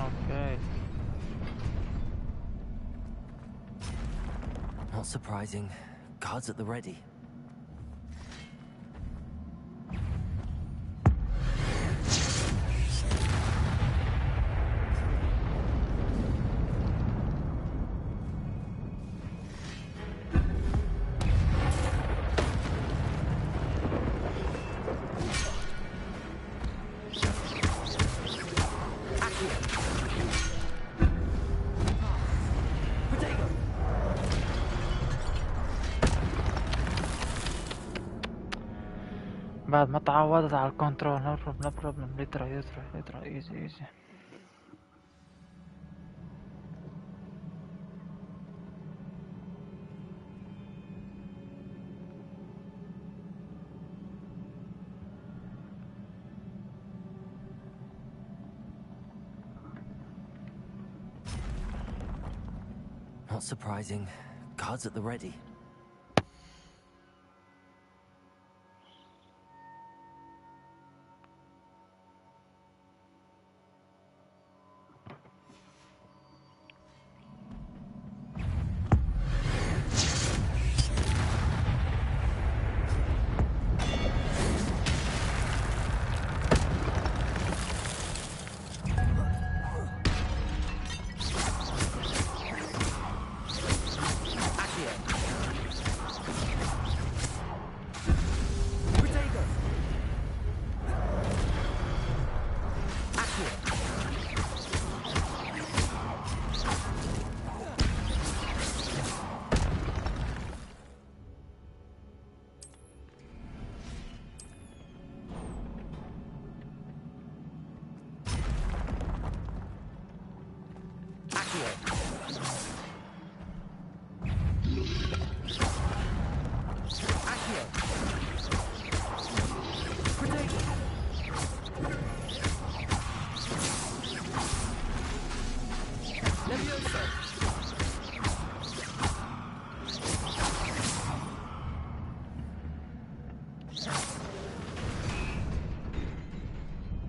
Okay. Not surprising. Guards at the ready. بعد ما تعودت على الكنترول no problem لترى easy. Not surprising. Guards at the ready.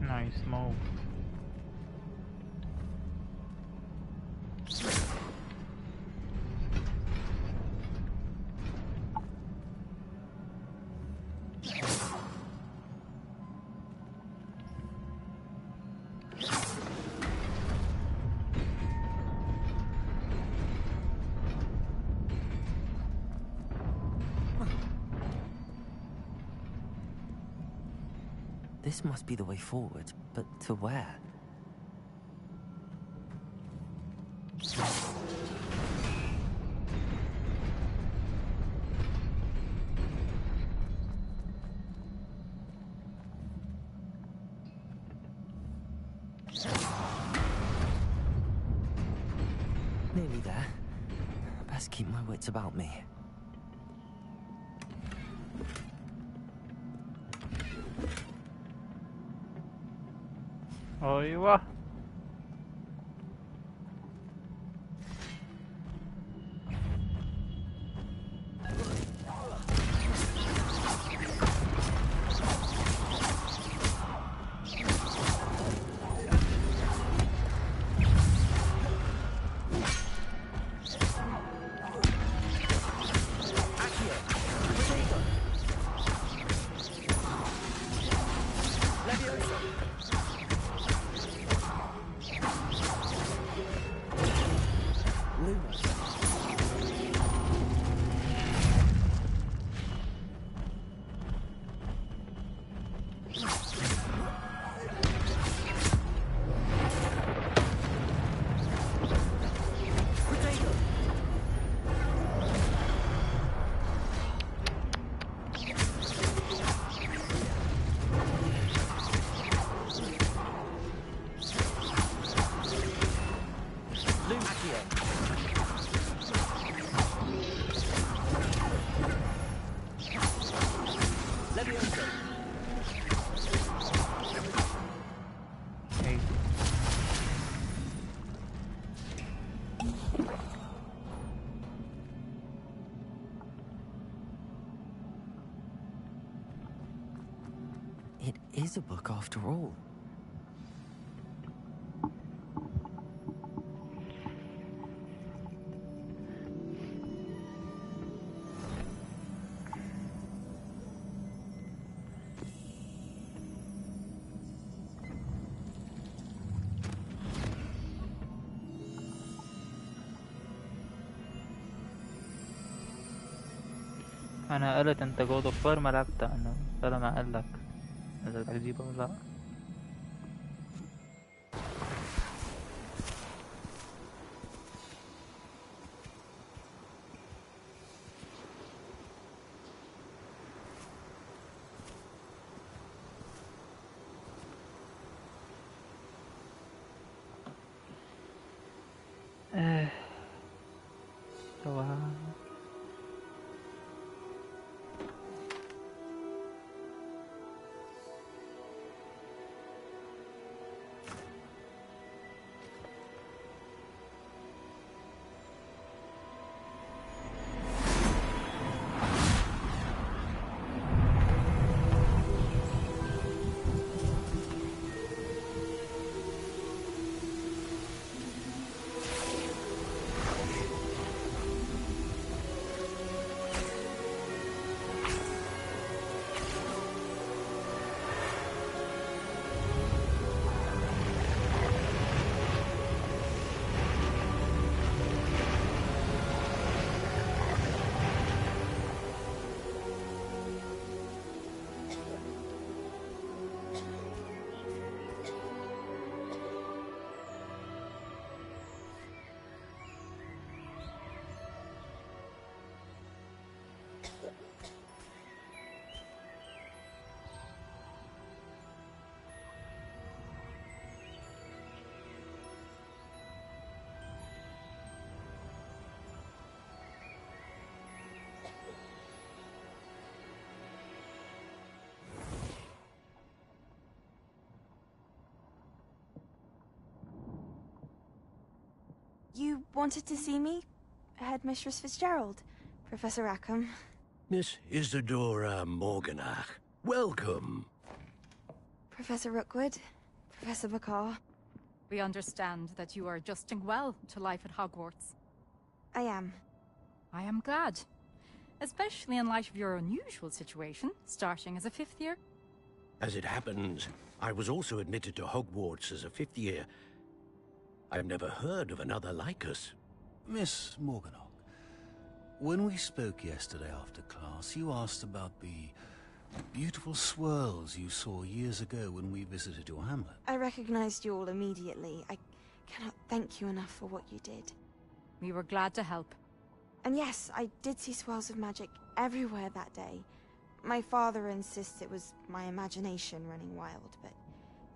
Nice move. This must be the way forward, but to where? wits about me. ايوه. It is a book after all. انا قلت انت جود اوف وار ما لعبت انا، فلا ما قال لك اذا بدك تجيبها ولا لا. سواء You wanted to see me? Headmistress Fitzgerald? Professor Rackham? Miss Isadora Morganach, welcome. Professor Rookwood? Professor Bakar? We understand that you are adjusting well to life at Hogwarts. I am. I am glad. Especially in light of your unusual situation, starting as a 5th year. As it happens, I was also admitted to Hogwarts as a 5th year. I've never heard of another like us. Miss Morganach, when we spoke yesterday after class, you asked about the beautiful swirls you saw years ago when we visited your hamlet. I recognized you all immediately. I cannot thank you enough for what you did. We were glad to help. And yes, I did see swirls of magic everywhere that day. My father insists it was my imagination running wild, but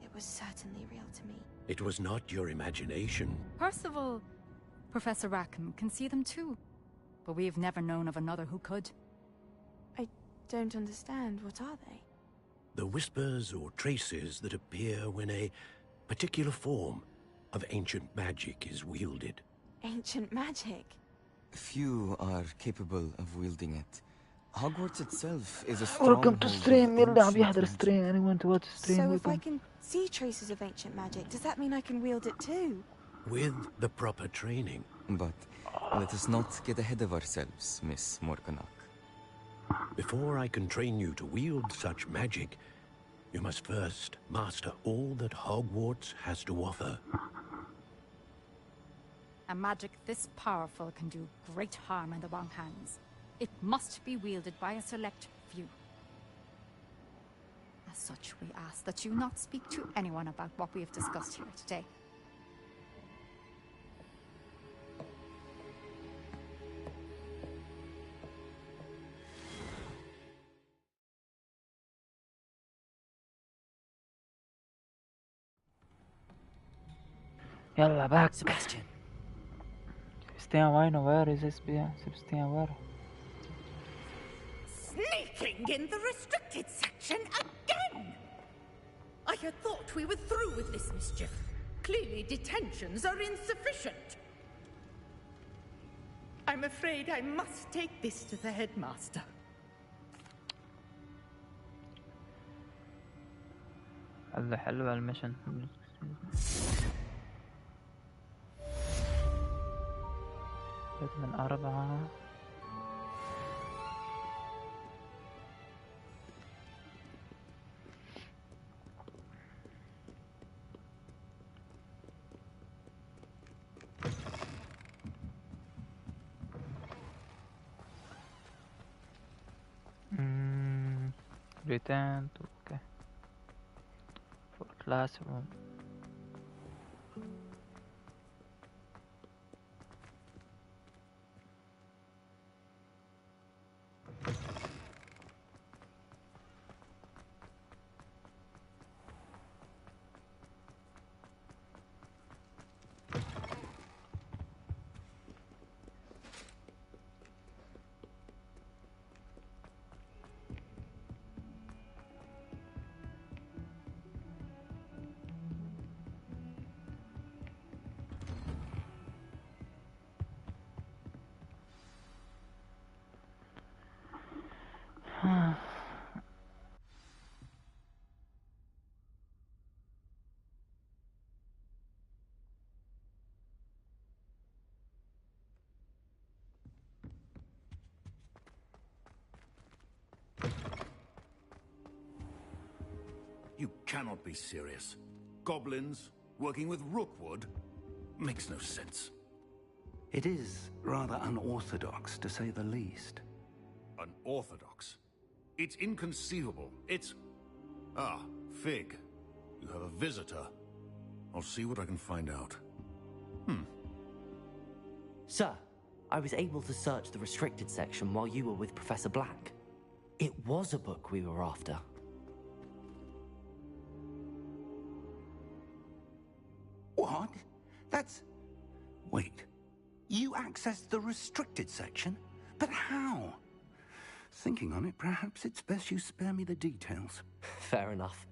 it was certainly real to me. It was not your imagination. Percival, Professor Rackham can see them too. but we have never known of another who could. I don't understand. What are they? The whispers or traces that appear when a particular form of ancient magic is wielded. Ancient magic? Few are capable of wielding it. Hogwarts itself is a stronghold. Welcome to stream. مين اللي عم يحضر stream? Anyone to watch stream? So if I can see traces of ancient magic, does that mean I can wield it too? With the proper training. But let us not get ahead of ourselves, Miss Morganach. Before I can train you to wield such magic, you must first master all that Hogwarts has to offer. A magic this powerful can do great harm in the wrong hands. It must be wielded by a select few. As such, we ask that you not speak to anyone about what we have discussed here today. يلا back. Sebastian. Sebastian, where is Sebastian, where? Sneaking in the restricted section again! I had thought we were through with this mischief. Clearly detentions are insufficient. I'm afraid I must take this to the headmaster. هذا حلو المشن. من 4. Return to for classroom. You cannot be serious. Goblins working with Rookwood makes no sense. It is rather unorthodox, to say the least. Unorthodox? It's inconceivable. It's... Ah, Fig. You have a visitor. I'll see what I can find out. Sir, I was able to search the restricted section while you were with Professor Black. It was a book we were after. What? That's... Wait. You accessed the restricted section? But how? Thinking on it, perhaps it's best you spare me the details. Fair enough.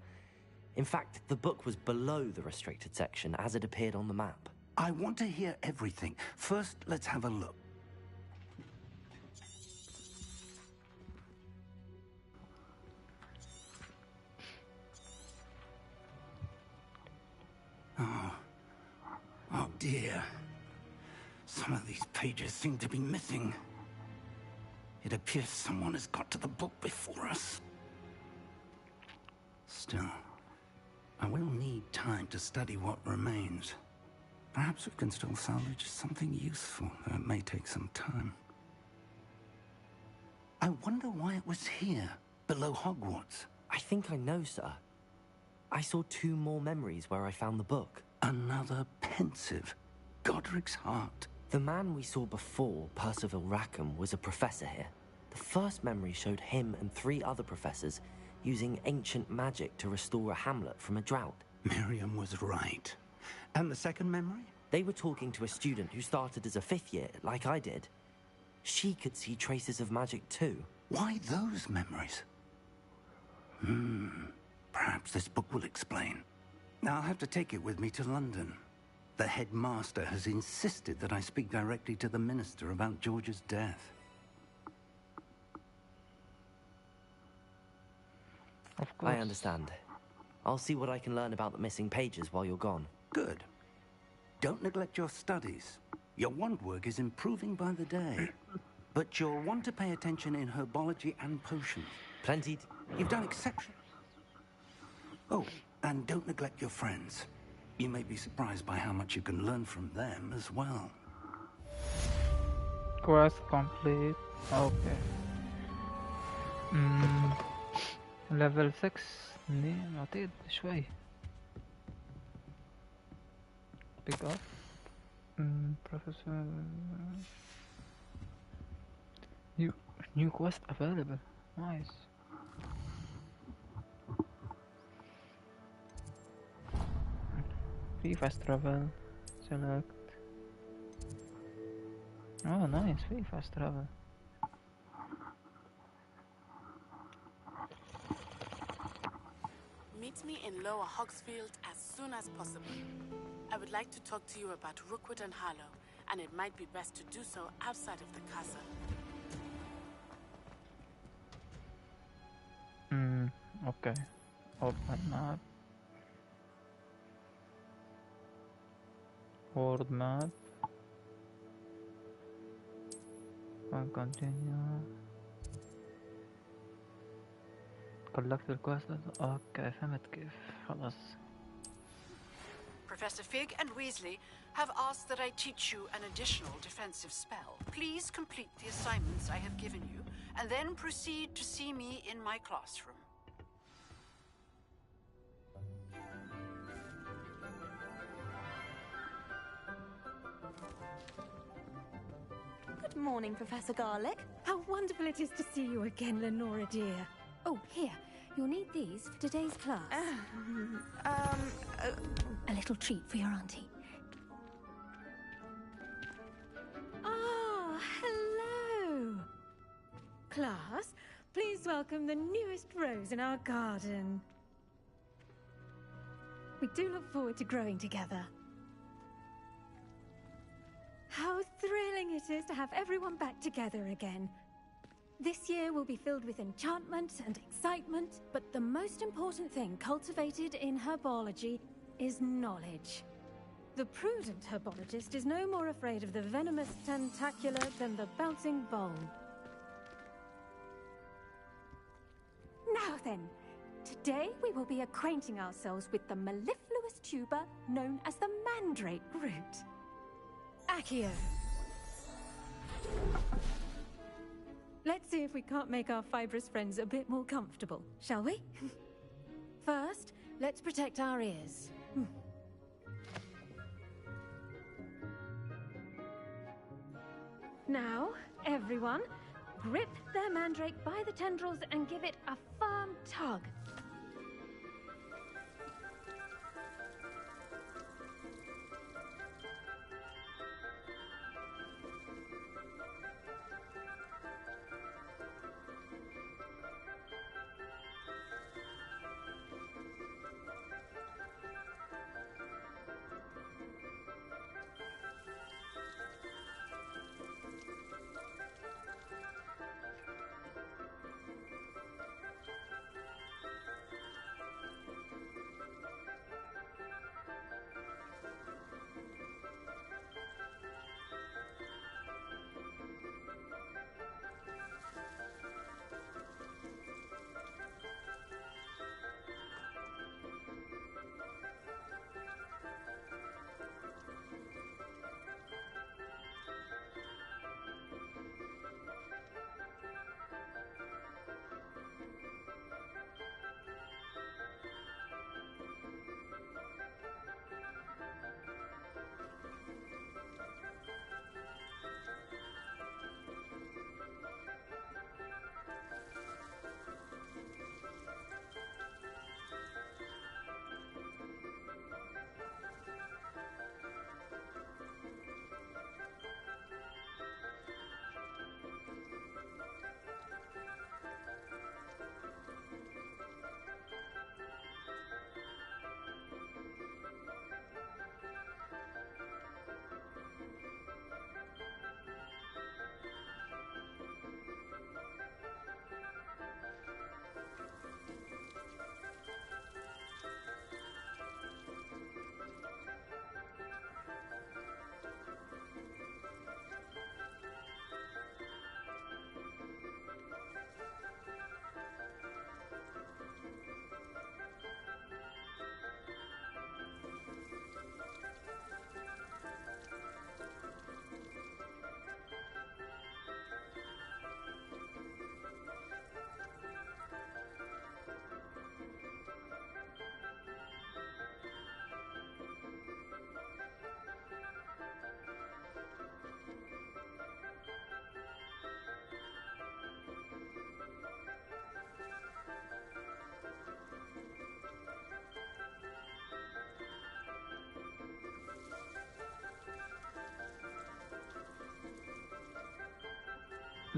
In fact, the book was below the restricted section as it appeared on the map. I want to hear everything. First, let's have a look. Oh dear. Some of these pages seem to be missing. It appears someone has got to the book before us. Still, I will need time to study what remains. Perhaps we can still salvage something useful, though it may take some time. I wonder why it was here, below Hogwarts. I think I know, sir. I saw 2 more memories where I found the book. Another pensive. Godric's heart. The man we saw before, Percival Rackham, was a professor here. The first memory showed him and 3 other professors using ancient magic to restore a hamlet from a drought. Miriam was right. And the second memory? They were talking to a student who started as a 5th year, like I did. She could see traces of magic too. Why those memories? Perhaps this book will explain. I'll have to take it with me to London. The headmaster has insisted that I speak directly to the minister about George's death. Of course. I understand. I'll see what I can learn about the missing pages while you're gone. Good. Don't neglect your studies. Your wand work is improving by the day. But you'll want to pay attention in herbology and potions. Plenty. You've done exceptional. Oh, and don't neglect your friends. You may be surprised by how much you can learn from them as well. Quest complete. Okay. Level 6 نعطيه شوي. Pick up. Professor. New quest available. Nice. Free fast travel. Select. Oh, nice. Free fast travel. Meet me in Lower Hogsfield as soon as possible. I would like to talk to you about Rookwood and Harlow, and it might be best to do so outside of the castle. Okay. Open map. World map. And continue. Collect the quest. اوكي فهمت كيف. خلاص. Professor Fig and Weasley have asked that I teach you an additional defensive spell. Please complete the assignments I have given you, and then proceed to see me in my classroom. Good morning, Professor Garlick. How wonderful it is to see you again, Lenora dear. Oh, here. You'll need these for today's class. A little treat for your auntie. Ah, hello. Class, please welcome the newest rose in our garden. We do look forward to growing together. How thrilling it is to have everyone back together again. This year will be filled with enchantment and excitement, but the most important thing cultivated in herbology is knowledge. The prudent herbologist is no more afraid of the venomous tentacula than the bouncing vole. Now then, today we will be acquainting ourselves with the mellifluous tuber known as the mandrake root. Accio. Let's see if we can't make our fibrous friends a bit more comfortable, shall we? First, let's protect our ears. Now, everyone, grip their mandrake by the tendrils and give it a firm tug.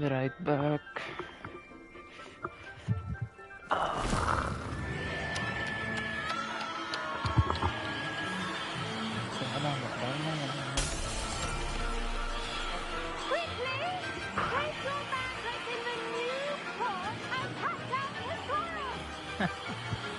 Be right back. Quickly! Place your mantlets in the new pot and cut down the squirrel!